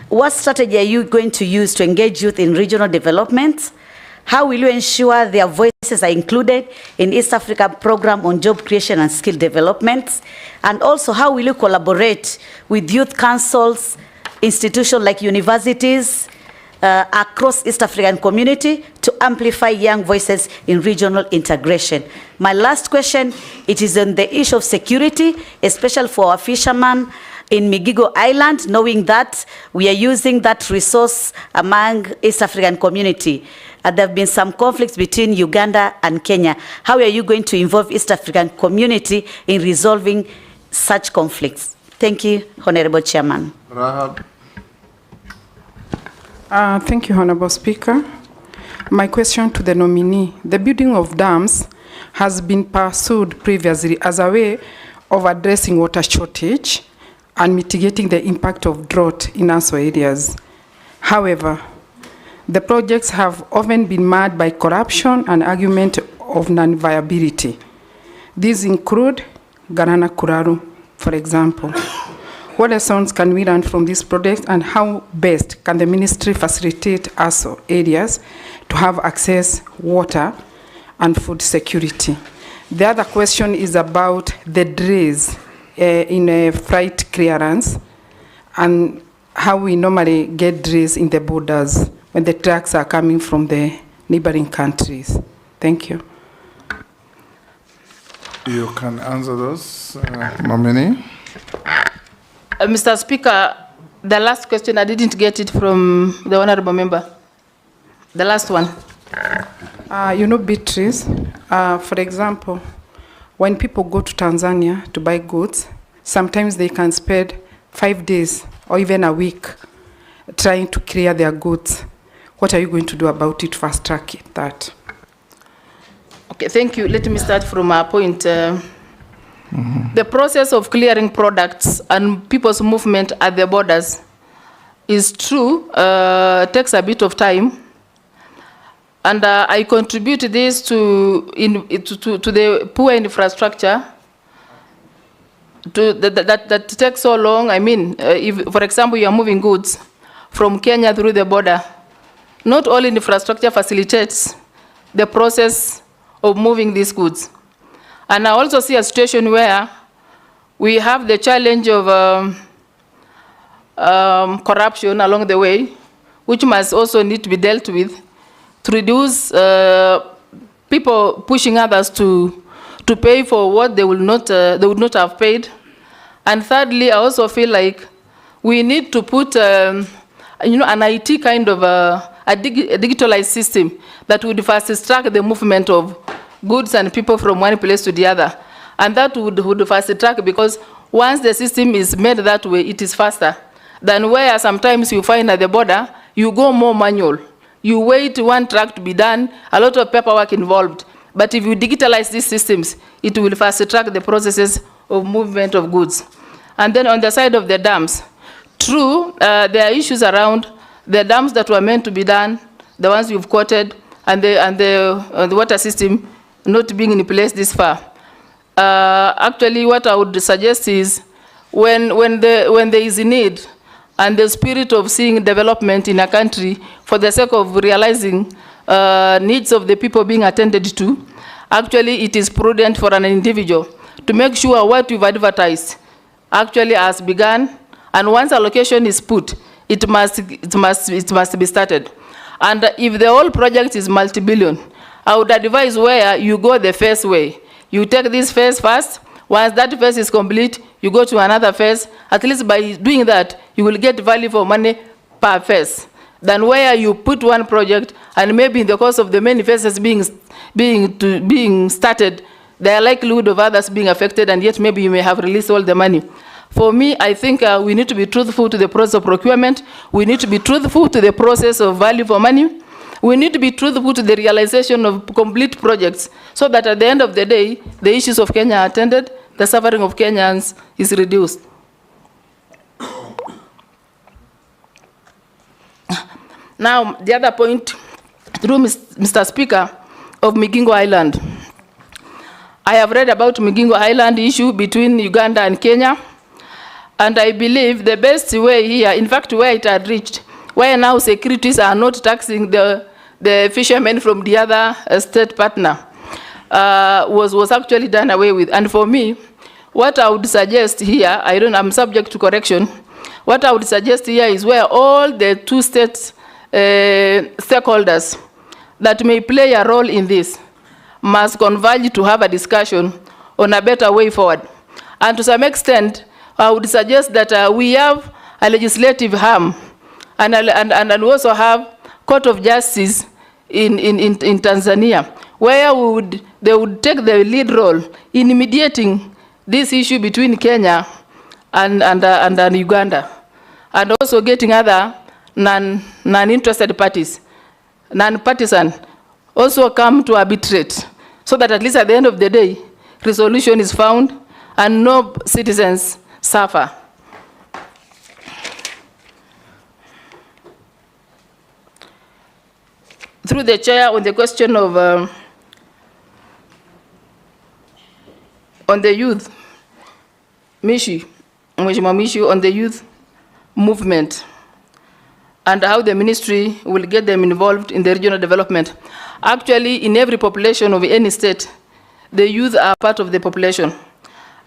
what strategy are you going to use to engage youth in regional development? How will you ensure their voices are included in East Africa program on job creation and skill development? And also, how will you collaborate with youth councils, institutions like universities, across East African community to amplify young voices in regional integration? My last question, it is on the issue of security, especially for our fishermen in Migigo Island, knowing that we are using that resource among East African community. There have been some conflicts between Uganda and Kenya. How are you going to involve East African community in resolving such conflicts? Thank you, Honorable Chairman. Rahab. Thank you, Honorable Speaker. My question to the nominee. The building of dams has been pursued previously as a way of addressing water shortage and mitigating the impact of drought in ASO areas. However, the projects have often been marred by corruption and argument of non-viability. These include Garana Kuraru, for example. What lessons can we learn from this project, and how best can the ministry facilitate ASO areas to have access, water, and food security? The other question is about the delays in freight clearance and how we normally get delays in the borders when the trucks are coming from the neighboring countries. Thank you. You can answer those, nominee. Mr. Speaker, the last question, I didn't get it from the honorable member. The last one. You know, Beatrice, for example, when people go to Tanzania to buy goods, sometimes they can spend 5 days or even a week trying to clear their goods. What are you going to do about it, fast track that? Okay, thank you. Let me start from our point. The process of clearing products and people's movement at the borders is true, takes a bit of time. And I contribute this to the poor infrastructure that takes so long. I mean, if, for example, you are moving goods from Kenya through the border, not all infrastructure facilitates the process of moving these goods. And I also see a situation where we have the challenge of corruption along the way, which must also need to be dealt with, to reduce people pushing others to pay for what they would not have paid. And thirdly, I also feel like we need to put an IT kind of a digitalized system that would fast track the movement of goods and people from one place to the other. And that would fast track, because once the system is made that way, it is faster than where sometimes you find at the border, you go more manual. You wait one track to be done, a lot of paperwork involved. But if you digitalize these systems, it will fast track the processes of movement of goods. And then on the side of the dams, true, there are issues around the dams that were meant to be done, the ones you've quoted, and the water system not being in place this far. Actually, what I would suggest is when there is a need and the spirit of seeing development in a country for the sake of realizing needs of the people being attended to, actually it is prudent for an individual to make sure what you've advertised actually has begun, and once allocation is put, it must be started. And if the whole project is multi-billion, I would advise where you go the first way. You take this phase first. Once that phase is complete, you go to another phase. At least by doing that, you will get value for money per phase. Than where you put one project, and maybe in the course of the many phases being started, there are likelihood of others being affected, and yet maybe you may have released all the money. For me, I think we need to be truthful to the process of procurement. We need to be truthful to the process of value for money. We need to be truthful to the realization of complete projects, so that at the end of the day, the issues of Kenya are attended, the suffering of Kenyans is reduced. Now, the other point, through Mr. Speaker, of Migingo Island. I have read about Migingo Island issue between Uganda and Kenya, and I believe the best way here, in fact, where it had reached, where now securities are not taxing the fishermen from the other state partner, was actually done away with. And for me, what I would suggest here, I'm subject to correction, what I would suggest here is where all the two states stakeholders that may play a role in this must converge to have a discussion on a better way forward. And to some extent, I would suggest that we have a legislative arm and also have Court of Justice in Tanzania, where they would take the lead role in mediating this issue between Kenya and Uganda, and also getting other non-interested parties, non-partisan, also come to arbitrate, so that at least at the end of the day, resolution is found and no citizens suffer. through the chair, on the question of on the youth, Mheshimiwa Mishi, on the youth movement and how the ministry will get them involved in the regional development. Actually, in every population of any state, the youth are part of the population.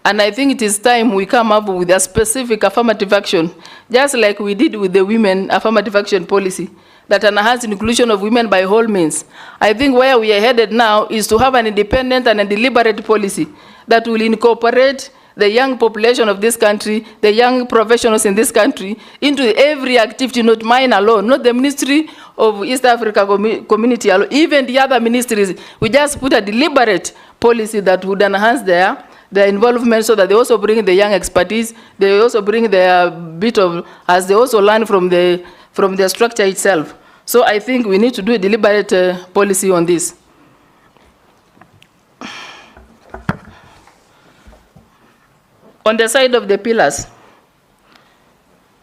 And I think it is time we come up with a specific affirmative action, just like we did with the women affirmative action policy, that enhances inclusion of women by all means. I think where we are headed now is to have an independent and a deliberate policy that will incorporate the young population of this country, the young professionals in this country, into every activity, not mine alone, not the Ministry of East Africa Community alone, even the other ministries. We just put a deliberate policy that would enhance their involvement so that they also bring the young expertise, they also bring their bit of, as they also learn from the structure itself. So I think we need to do a deliberate policy on this. On the side of the pillars,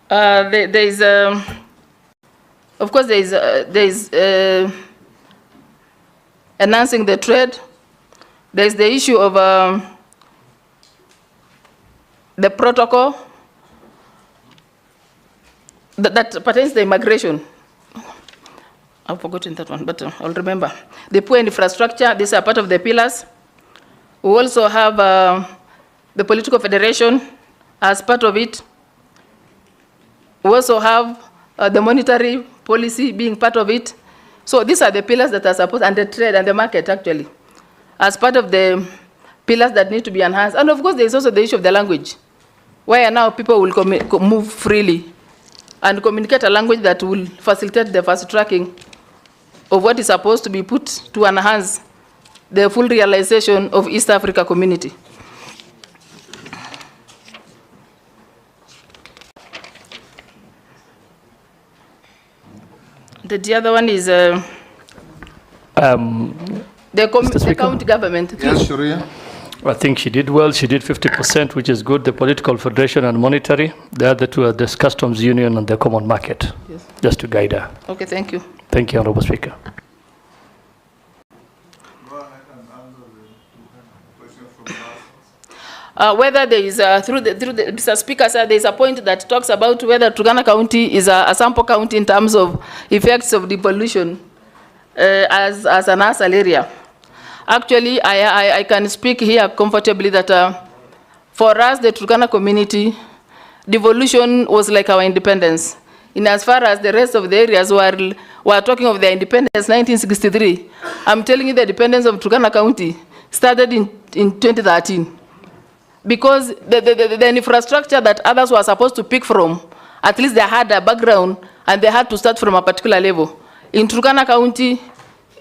there is, of course, there is enhancing the trade. There is the issue of the protocol that pertains to immigration. I've forgotten that one, but I'll remember. The poor infrastructure, these are part of the pillars. We also have the political federation as part of it. We also have the monetary policy being part of it. So these are the pillars that are supposed, and the trade and the market actually, as part of the pillars that need to be enhanced. And of course, there's also the issue of the language, where now people will move freely and communicate a language that will facilitate the fast tracking of what is supposed to be put to enhance the full realization of East Africa community. The other one is the county government. Yes, Sharia. I think she did well. She did 50%, which is good. The political federation and monetary. The other two are the customs union and the common market. Yes. Just to guide her. Okay, thank you. Thank you, Honorable Speaker. Whether there is, through the Mr. Speaker, sir, there is a point that talks about whether Turkana County is a sample county in terms of effects of devolution as an ASAL area. Actually, I can speak here comfortably that for us, the Turkana community, devolution was like our independence. In as far as the rest of the areas were talking of their independence, 1963, I'm telling you the independence of Turkana County started in 2013. Because the infrastructure that others were supposed to pick from, at least they had a background and they had to start from a particular level. In Turkana County,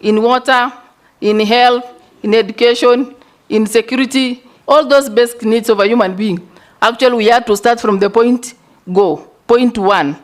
in water, in health, in education, in security, all those basic needs of a human being. Actually, we had to start from the point one,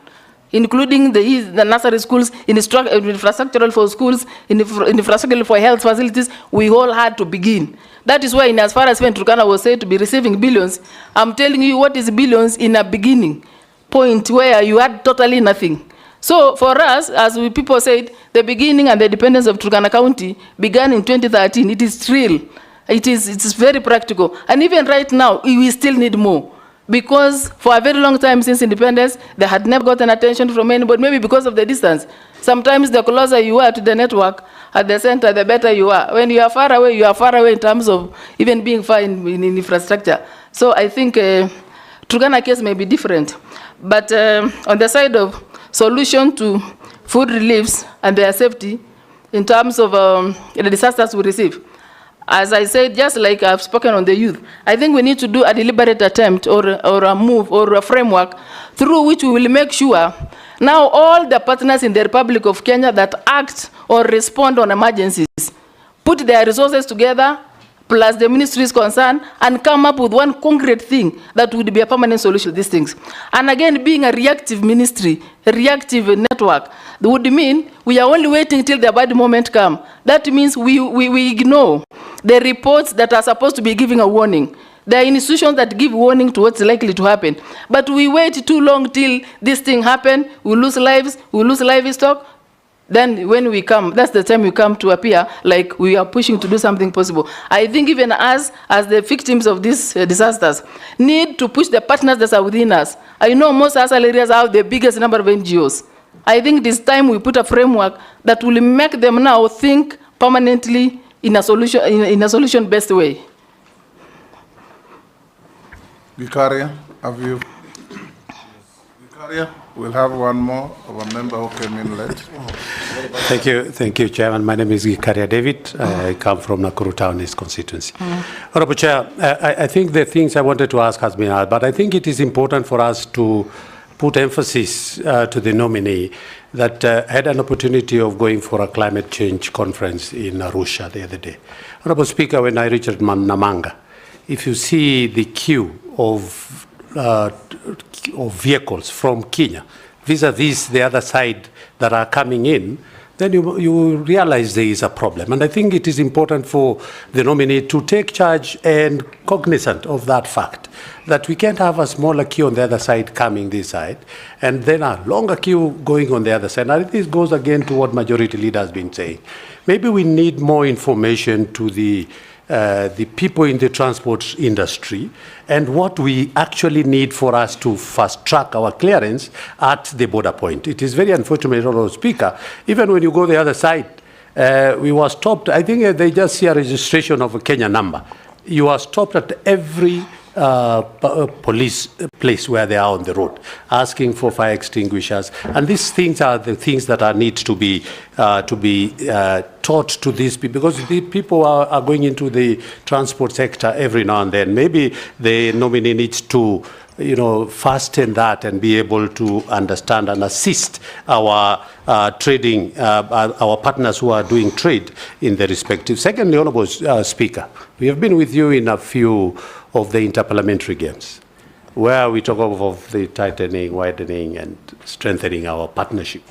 including the nursery schools, infrastructural for schools, infrastructural for health facilities. We all had to begin. That is why, in as far as when Turkana was said to be receiving billions, I'm telling you what is billions in a beginning point where you had totally nothing. So for us, as people said, the beginning and the independence of Turkana County began in 2013. It is real. It's very practical. And even right now, we still need more. Because for a very long time since independence, they had never gotten attention from anybody, maybe because of the distance. Sometimes the closer you are to the network, at the center, the better you are. When you are far away in terms of even being far in infrastructure. So I think Turkana case may be different. But on the side of solution to food reliefs and their safety, in terms of the disasters we receive, as I said, just like I've spoken on the youth, I think we need to do a deliberate attempt or a move or a framework through which we will make sure now all the partners in the Republic of Kenya that act or respond on emergencies put their resources together, plus the ministries concerned, and come up with one concrete thing that would be a permanent solution to these things. And again, being a reactive ministry, a reactive network, that would mean we are only waiting till the bad moment comes. That means we ignore the reports that are supposed to be giving a warning. There are institutions that give warning to what's likely to happen. But we wait too long till this thing happens, we lose lives, we lose livestock, then when we come, that's the time we come to appear like we are pushing to do something possible. I think even us, as the victims of these disasters, need to push the partners that are within us. I know most ASAL areas have the biggest number of NGOs. I think it is time we put a framework that will make them now think permanently in a solution-based way. Vicaria, have you? Vicaria, we'll have one more of a member who came in late. Thank you, Chairman. My name is Vicaria David. I come from Nakuru Town, East constituency. Honorable Chair, I think the things I wanted to ask has been asked, but I think it is important for us to put emphasis to the nominee that had an opportunity of going for a climate change conference in Arusha the other day. Honorable Speaker, when I reached Namanga, if you see the queue of vehicles from Kenya vis-a-vis the other side that are coming in, then you realize there is a problem. And I think it is important for the nominee to take charge and cognizant of that fact, that we can't have a smaller queue on the other side coming this side, and then a longer queue going on the other side. And this goes again to what Majority Leader has been saying. Maybe we need more information to the people in the transport industry and what we actually need for us to fast track our clearance at the border point. It is very unfortunate, Honourable Speaker, even when you go the other side, we were stopped. I think they just see a registration of a Kenya number. You are stopped at every police place where they are on the road, asking for fire extinguishers. And these things are the things that are need to be taught to these people, because the people are going into the transport sector every now and then. Maybe the nominee needs to, fasten that and be able to understand and assist our trading, our partners who are doing trade in the respective. Secondly, Honourable Speaker, we have been with you in a few of the interparliamentary games, where we talk of the tightening, widening, and strengthening our partnership.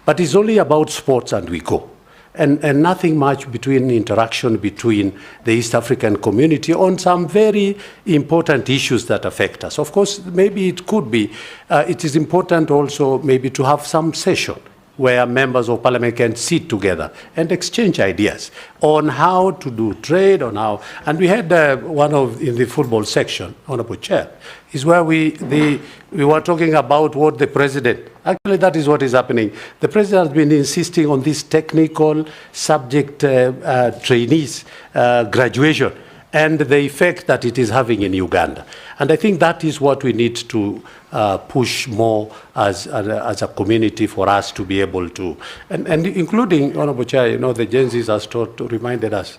But it's only about sports and we go. And nothing much between interaction between the East African community on some very important issues that affect us. Of course, maybe it could be, it is important also maybe to have some session where members of parliament can sit together and exchange ideas on how to do trade, on how, and we had in the football section, Honorable Chair, is where we were talking about what the president, actually that is what is happening. The president has been insisting on this technical subject trainees graduation and the effect that it is having in Uganda. And I think that is what we need to push more as a community for us to be able to, and including, Honorable Chair, the Gen Zs has reminded us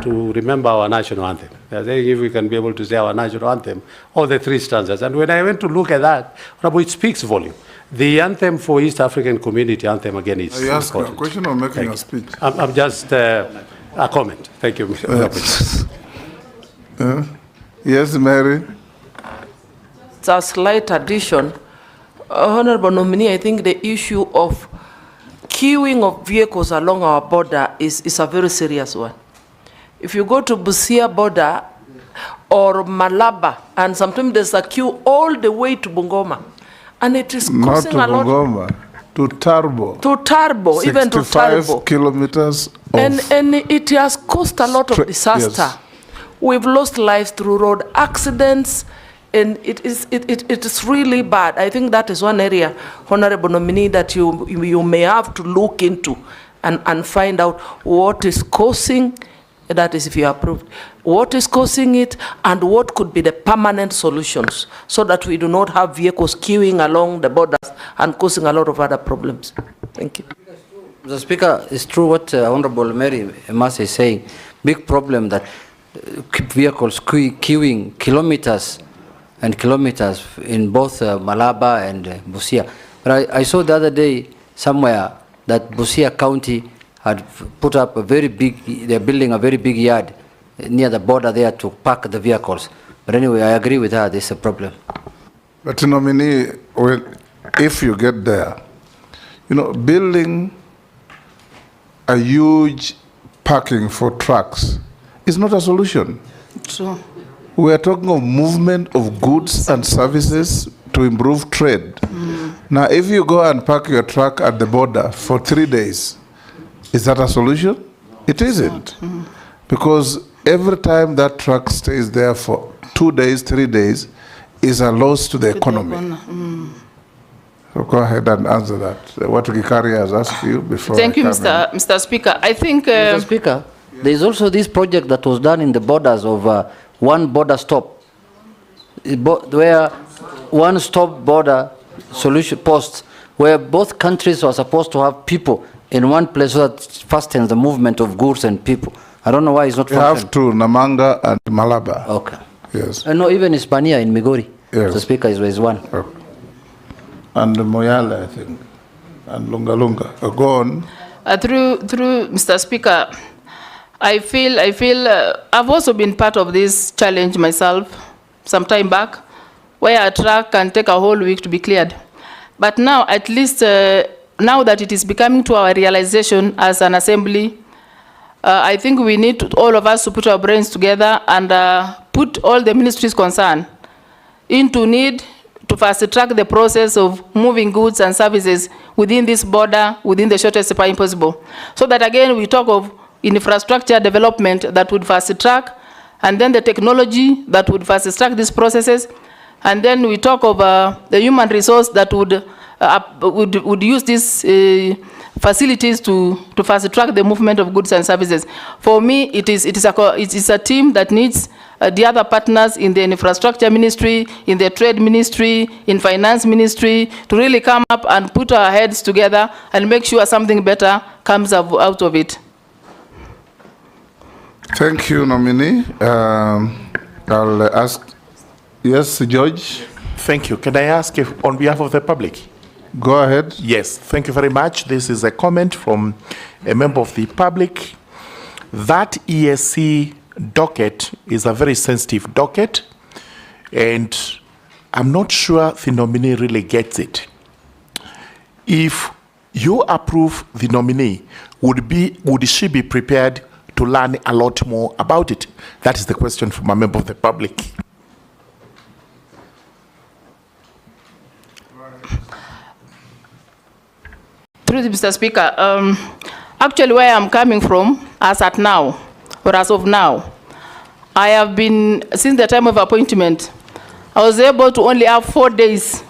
to remember our national anthem. If we can be able to say our national anthem, all the three stanzas. And when I went to look at that, it speaks volume. The anthem for East African community anthem, again, is important. Are you asking a question or making a speech? I'm just a comment. Thank you, Mr. Yes, Mary? It's a slight addition. Honorable nominee, I think the issue of queuing of vehicles along our border is a very serious one. If you go to Busia border or Malaba, and sometimes there's a queue all the way to Bungoma, and it is causing a lot. Not to Bungoma, to Turbo. To Turbo, even to Turbo. 65 kilometers of and it has caused a lot of disaster. Yes. We've lost lives through road accidents, and it is really bad. I think that is one area, Honorable nominee, that you may have to look into and find out what is causing, that is if you are approved, what is causing it and what could be the permanent solutions so that we do not have vehicles queuing along the borders and causing a lot of other problems. Thank you. Mr. Speaker, it's true what Honorable Mary Mas is saying. Big problem that vehicles queuing kilometers and kilometers in both Malaba and Busia. But I saw the other day somewhere that Busia County had put up a very big, they're building a very big yard near the border there to park the vehicles. But anyway, I agree with her, there's a problem. But nominee, if you get there, building a huge parking for trucks is not a solution. True. We are talking of movement of goods and services to improve trade. Now, if you go and park your truck at the border for 3 days, Is that a solution? It isn't. Because every time that truck stays there for 2 days, 3 days, is a loss to the economy. So go ahead and answer that. What Gikari has asked you before. Thank you, Mr. Speaker. I think... Mr. Speaker, there is also this project that was done in the borders of one border stop, where one stop border solution post, where both countries are supposed to have people in one place so that fastens the movement of goods and people. I don't know why it's not functioning. You have two, Namanga and Malaba. Okay. Yes. No, even Hispania in Migori. Yes. The speaker is one. Okay. And Moyale, I think, and Lunga Lunga. Go on. Through Mr. Speaker, I feel I've also been part of this challenge myself some time back, where a truck can take a whole week to be cleared. But now, at least now that it is becoming to our realization as an assembly, I think we need to, all of us to put our brains together and put all the ministries concerned into need to fast track the process of moving goods and services within this border, within the shortest time possible. So that again, we talk of infrastructure development that would fast track, and then the technology that would fast track these processes, and then we talk of the human resource that would use these facilities to fast track the movement of goods and services. For me, it is a team that needs the other partners in the infrastructure ministry, in the trade ministry, in finance ministry, to really come up and put our heads together and make sure something better comes out of it. Thank you, nominee. I'll ask, yes, George? Thank you. Can I ask if, on behalf of the public? Go ahead. Yes, thank you very much. This is a comment from a member of the public. That ESC docket is a very sensitive docket, and I'm not sure the nominee really gets it. If you approve the nominee, would she be prepared to learn a lot more about it? That is the question from a member of the public. Through the Mr. Speaker, actually where I'm coming from, as at now, or as of now, I have been, since the time of appointment, I was able to only have 4 days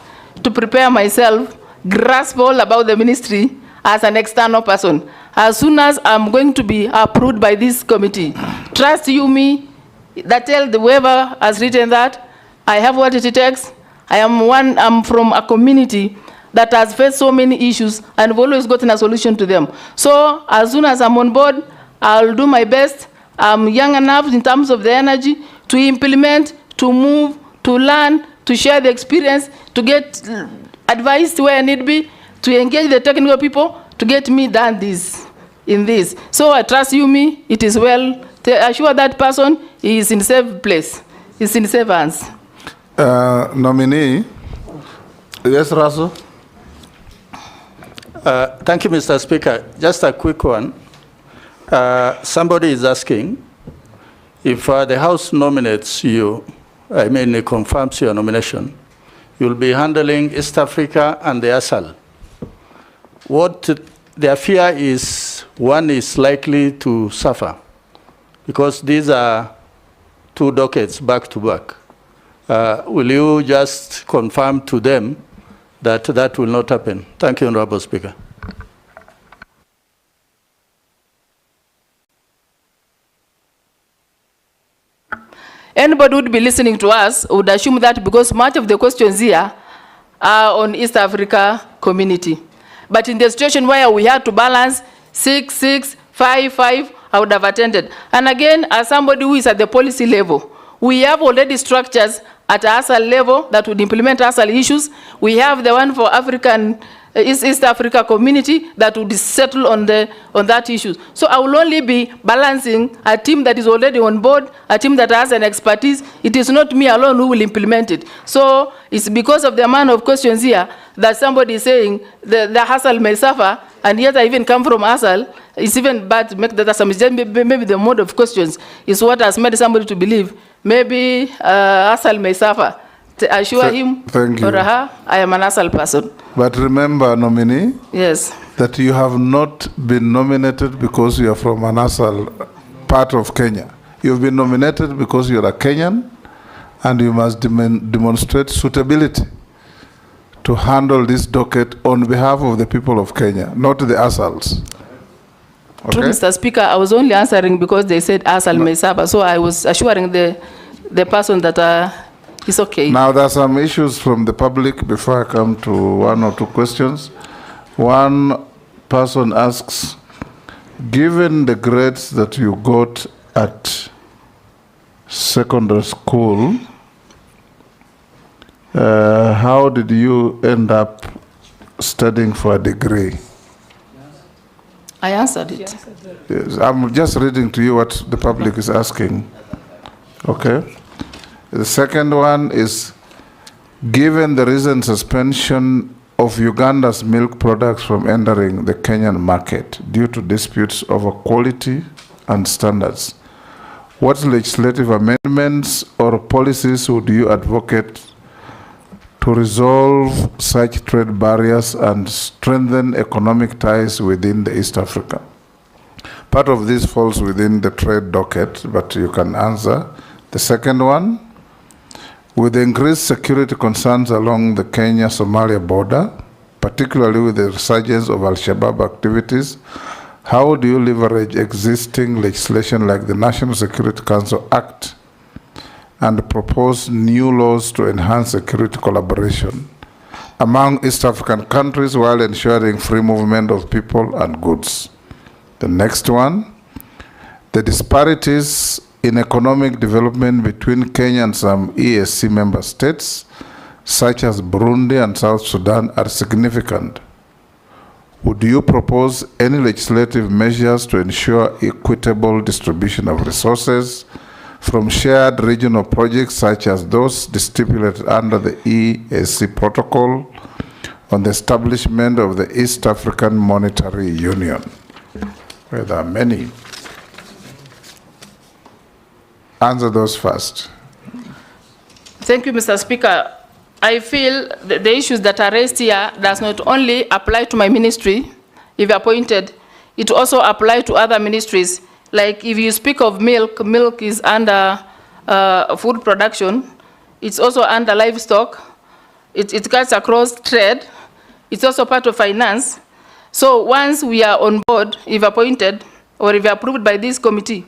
to prepare myself, grasp all about the ministry as an external person. As soon as I'm going to be approved by this committee, trust you me, that tell the whoever has written that, I have what it takes. I'm from a community that has faced so many issues and have always gotten a solution to them. So as soon as I'm on board, I'll do my best. I'm young enough in terms of the energy to implement, to move, to learn, to share the experience, to get advice where I need be, to engage the technical people, to get me done in this. So I trust you me, it is well. Assure that person he is in safe place, he's in safe hands. Nominee, yes, Russell? Thank you, Mr. Speaker. Just a quick one. Somebody is asking if the House nominates you, it confirms your nomination, you'll be handling East Africa and the ASAL. What their fear is, one is likely to suffer, because these are 2 dockets back to back. Will you just confirm to them that that will not happen? Thank you, Honorable Speaker. Anybody would be listening to us would assume that because much of the questions here are on East Africa community. But in the situation where we had to balance 6, 6, 5, 5, I would have attended. And again, as somebody who is at the policy level, we have already structures at ASAL level that would implement ASAL issues. We have the one for East Africa community that would settle on that issue. So I will only be balancing a team that is already on board, a team that has an expertise. It is not me alone who will implement it. So it's because of the amount of questions here that somebody is saying the ASAL may suffer, and yet I even come from ASAL. It's even bad to make that assumption. Maybe the mode of questions is what has made somebody to believe maybe ASAL may suffer. To assure him or her, I am an ASAL person. But remember, nominee, yes, that you have not been nominated because you are from an ASAL part of Kenya. You've been nominated because you're a Kenyan, and you must demonstrate suitability to handle this docket on behalf of the people of Kenya, not the ASALs. Okay? True, Mr. Speaker, I was only answering because they said ASAL may suffer, so I was assuring the person that it's okay. Now, there are some issues from the public before I come to one or two questions. One person asks, given the grades that you got at secondary school, how did you end up studying for a degree? I answered it. Yes, I'm just reading to you what the public is asking. Okay. The second one is, given the recent suspension of Uganda's milk products from entering the Kenyan market due to disputes over quality and standards, what legislative amendments or policies would you advocate to resolve such trade barriers and strengthen economic ties within the East Africa? Part of this falls within the trade docket, but you can answer. The second one, with the increased security concerns along the Kenya-Somalia border, particularly with the resurgence of Al-Shabaab activities, how do you leverage existing legislation like the National Security Council Act and propose new laws to enhance security collaboration among East African countries while ensuring free movement of people and goods? The next one, the disparities in economic development between Kenya and some EAC member states, such as Burundi and South Sudan, are significant. Would you propose any legislative measures to ensure equitable distribution of resources from shared regional projects such as those stipulated under the EAC protocol on the establishment of the East African Monetary Union? Well, there are many. Answer those first. Thank you, Mr. Speaker. I feel the issues that are raised here does not only apply to my ministry, if appointed, it also applies to other ministries. Like if you speak of milk, milk is under food production. It's also under livestock. It cuts across trade. It's also part of finance. So once we are on board, if appointed, or if approved by this committee,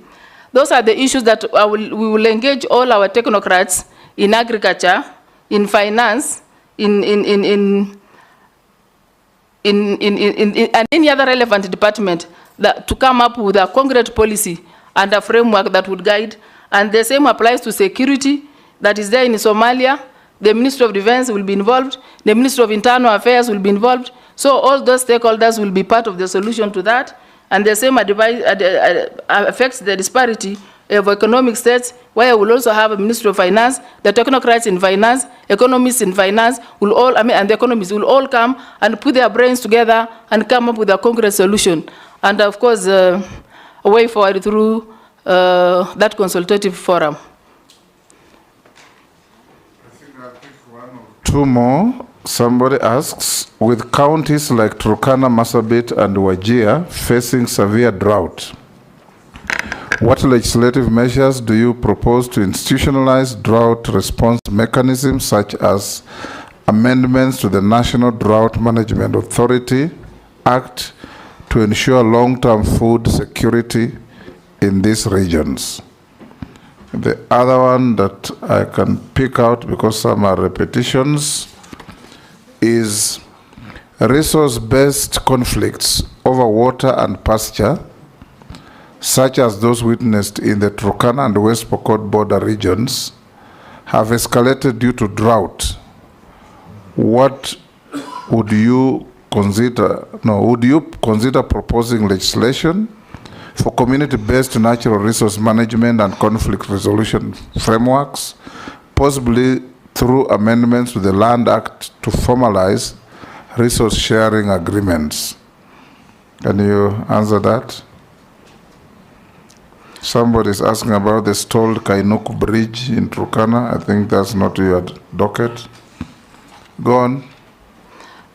those are the issues that we will engage all our technocrats in agriculture, in finance, in any other relevant department to come up with a concrete policy and a framework that would guide. And the same applies to security that is there in Somalia. The Ministry of Defense will be involved. The Ministry of Internal Affairs will be involved. So all those stakeholders will be part of the solution to that. And the same affects the disparity of economic states, where we'll also have a Ministry of Finance, the technocrats in finance, economists in finance, will all, and the economists will all come and put their brains together and come up with a concrete solution. And of course, a way forward through that consultative forum. Two more. Somebody asks, with counties like Turkana, Marsabit, and Wajir facing severe drought, what legislative measures do you propose to institutionalize drought response mechanisms, such as amendments to the National Drought Management Authority Act, to ensure long-term food security in these regions? The other one that I can pick out, because some are repetitions, is resource-based conflicts over water and pasture, such as those witnessed in the Turkana and West Pokot border regions, have escalated due to drought. What would you consider, would you consider proposing legislation for community-based natural resource management and conflict resolution frameworks, possibly through amendments to the Land Act to formalize resource sharing agreements? Can you answer that? Somebody is asking about the stalled Kainuku Bridge in Turkana. I think that's not your docket. Go on.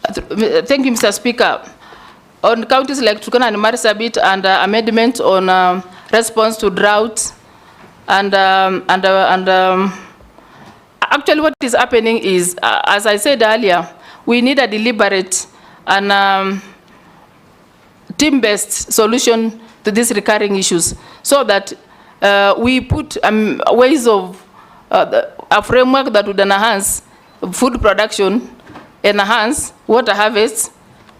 Thank you, Mr. Speaker. on counties like Turkana and Marsabit, and amendment on response to drought, actually what is happening is, as I said earlier, we need a deliberate and team-based solution to these recurring issues, so that we put ways of a framework that would enhance food production, enhance water harvest,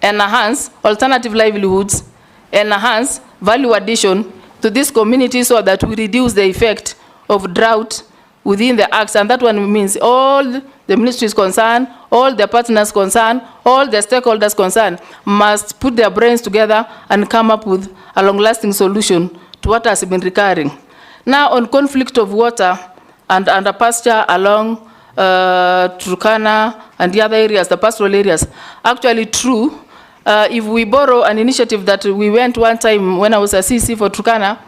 enhance alternative livelihoods, enhance value addition to this community, so that we reduce the effect of drought within the acts. And that one means all the ministries concerned, all the partners concerned, all the stakeholders concerned must put their brains together and come up with a long-lasting solution to what has been recurring. Now, on conflict of water and under pasture along Turkana and the other areas, the pastoral areas, actually true. If we borrow an initiative that we went one time when I was a CC for Turkana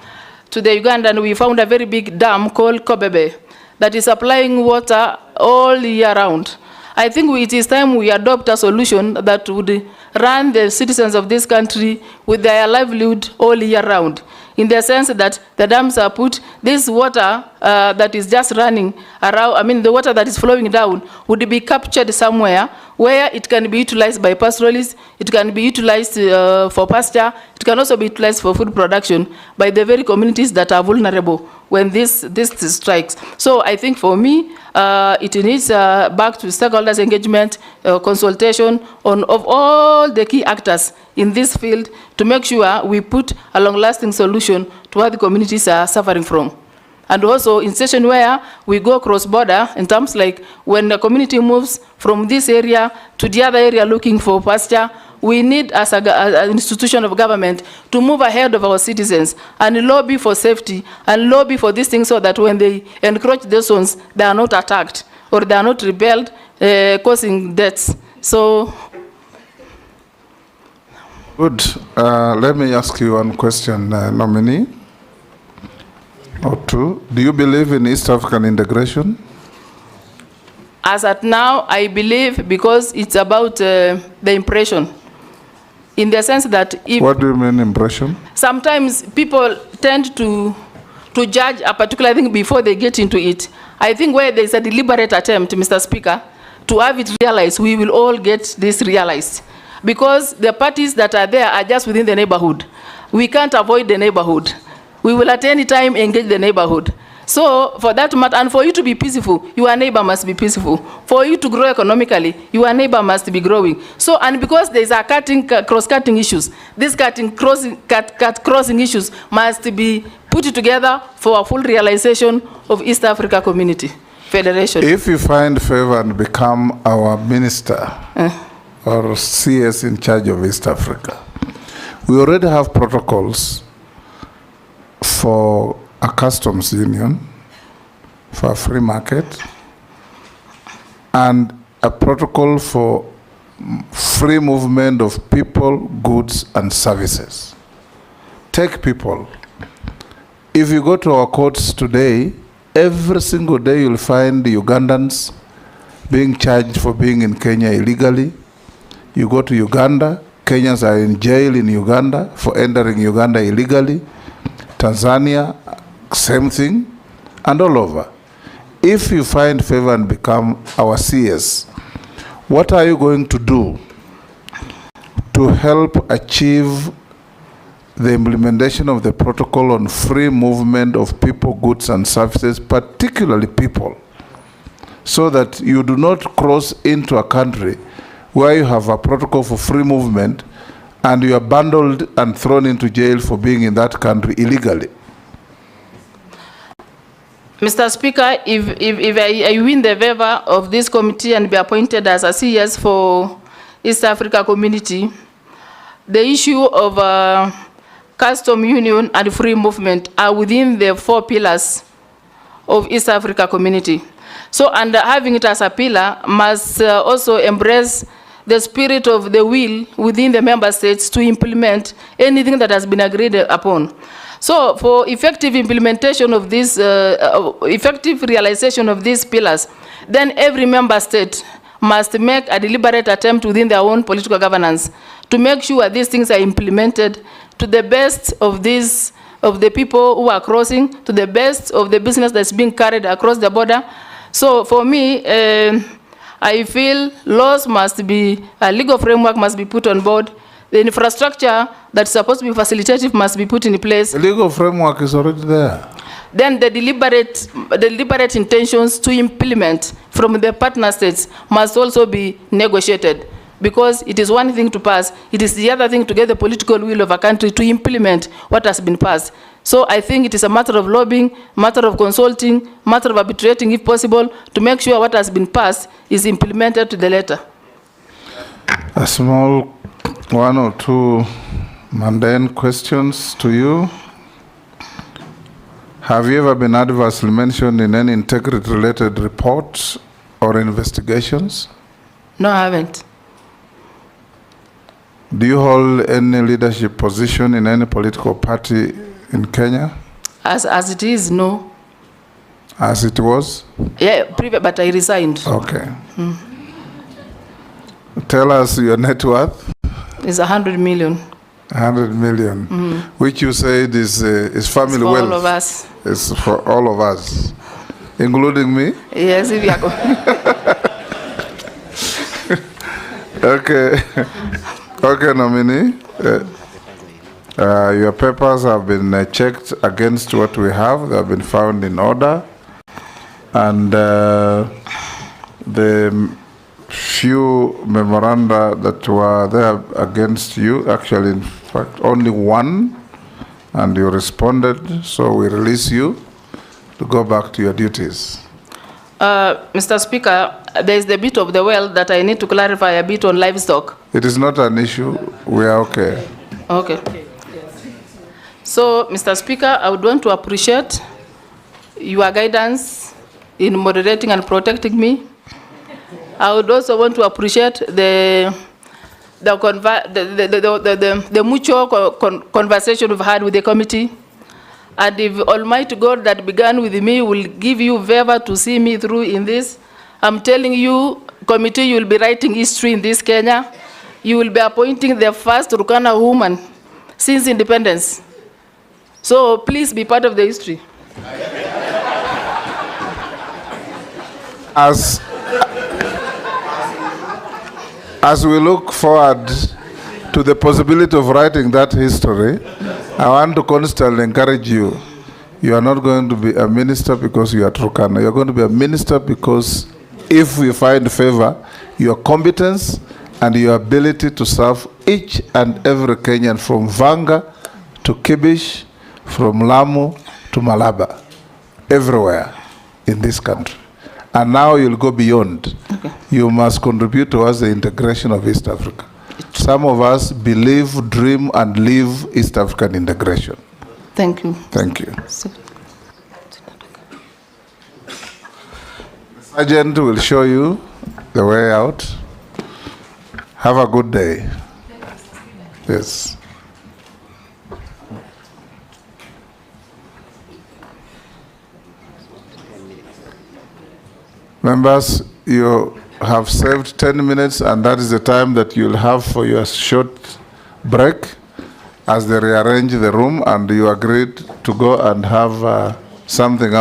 to the Uganda, and we found a very big dam called Kobebe that is supplying water all year round. I think it is time we adopt a solution that would run the citizens of this country with their livelihood all year round, in the sense that the dams are put, this water that is just running around, I mean the water that is flowing down would be captured somewhere where it can be utilized by pastoralists, it can be utilized for pasture, it can also be utilized for food production by the very communities that are vulnerable when this strikes. So I think for me, it needs back to stakeholders engagement, consultation of all the key actors in this field to make sure we put a long-lasting solution to what the communities are suffering from. And also in situation where we go cross-border, in terms like when the community moves from this area to the other area looking for pasture, we need as an institution of government to move ahead of our citizens and lobby for safety and lobby for these things, so that when they encroach those zones, they are not attacked or they are not rebelled, causing deaths. So. Good. Let me ask you one question, nominee, or two. Do you believe in East African integration? As at now, I believe, because it's about the impression. In the sense that if... What do you mean impression? Sometimes people tend to judge a particular thing before they get into it. I think where there's a deliberate attempt, Mr. Speaker, to have it realized, we will all get this realized. Because the parties that are there are just within the neighborhood. We can't avoid the neighborhood. We will at any time engage the neighborhood. So for that matter, and for you to be peaceful, your neighbor must be peaceful. For you to grow economically, your neighbor must be growing. So, and because there's a cross-cutting issues, these crossing issues must be put together for a full realization of East Africa Community Federation. If you find favor and become our minister or CS in charge of East Africa, we already have protocols for a customs union, for a free market, and a protocol for free movement of people, goods, and services. Take people. If you go to our courts today, every single day you'll find the Ugandans being charged for being in Kenya illegally. You go to Uganda, Kenyans are in jail in Uganda for entering Uganda illegally. Tanzania, same thing, and all over. If you find favor and become our CS, what are you going to do to help achieve the implementation of the protocol on free movement of people, goods, and services, particularly people, so that you do not cross into a country where you have a protocol for free movement and you are bundled and thrown into jail for being in that country illegally? Mr. Speaker, if I win the favor of this committee and be appointed as a CS for East Africa Community, the issue of custom union and free movement are within the 4 pillars of East Africa Community. So, and having it as a pillar must also embrace the spirit of the will within the member states to implement anything that has been agreed upon. So for effective implementation of this, effective realization of these pillars, then every member state must make a deliberate attempt within their own political governance to make sure these things are implemented to the best of the people who are crossing, to the best of the business that's being carried across the border. So for me, I feel laws must be, a legal framework must be put on board. The infrastructure that's supposed to be facilitative must be put in place. The legal framework is already there. Then the deliberate intentions to implement from the partner states must also be negotiated, because it is one thing to pass, it is the other thing to get the political will of a country to implement what has been passed. So I think it is a matter of lobbying, matter of consulting, matter of arbitrating if possible, to make sure what has been passed is implemented to the letter. A small one or two mundane questions to you. Have you ever been adversely mentioned in any integrity-related reports or investigations? No, I haven't. Do you hold any leadership position in any political party in Kenya? As it is, no. As it was? Yeah, but I resigned. Okay. Tell us your net worth. It's 100 million. 100 million, which you said is family it's for wealth. all of us. It's for all of us, including me. Yes, if you are Okay. Okay, nominee. Your papers have been checked against what we have. They have been found in order. And the few memoranda that were there against you, actually, in fact, only one, and you responded, so we release you to go back to your duties. Mr. Speaker, there is the bit of the well that I need to clarify a bit on livestock. It is not an issue. We are okay. Okay. So, Mr. Speaker, I would want to appreciate your guidance in moderating and protecting me. I would also want to appreciate the mutual conversation we've had with the committee. And if Almighty God that began with me will give you favor to see me through in this, I'm telling you, committee, you will be writing history in this Kenya. You will be appointing the first Turkana woman since independence. So please be part of the history. As we look forward to the possibility of writing that history, I want to constantly encourage you. You are not going to be a minister because you are Turkana. You are going to be a minister because if we find favor, your competence and your ability to serve each and every Kenyan from Vanga to Kibish, from Lamu to Malaba, everywhere in this country. And now you'll go beyond. Okay. You must contribute towards the integration of East Africa. Some of us believe, dream, and live East African integration. Thank you. Thank you. The sergeant will show you the way out. Have a good day. Yes. Members, you have saved 10 minutes, and that is the time that you'll have for your short break as they rearrange the room, and you agreed to go and have something else.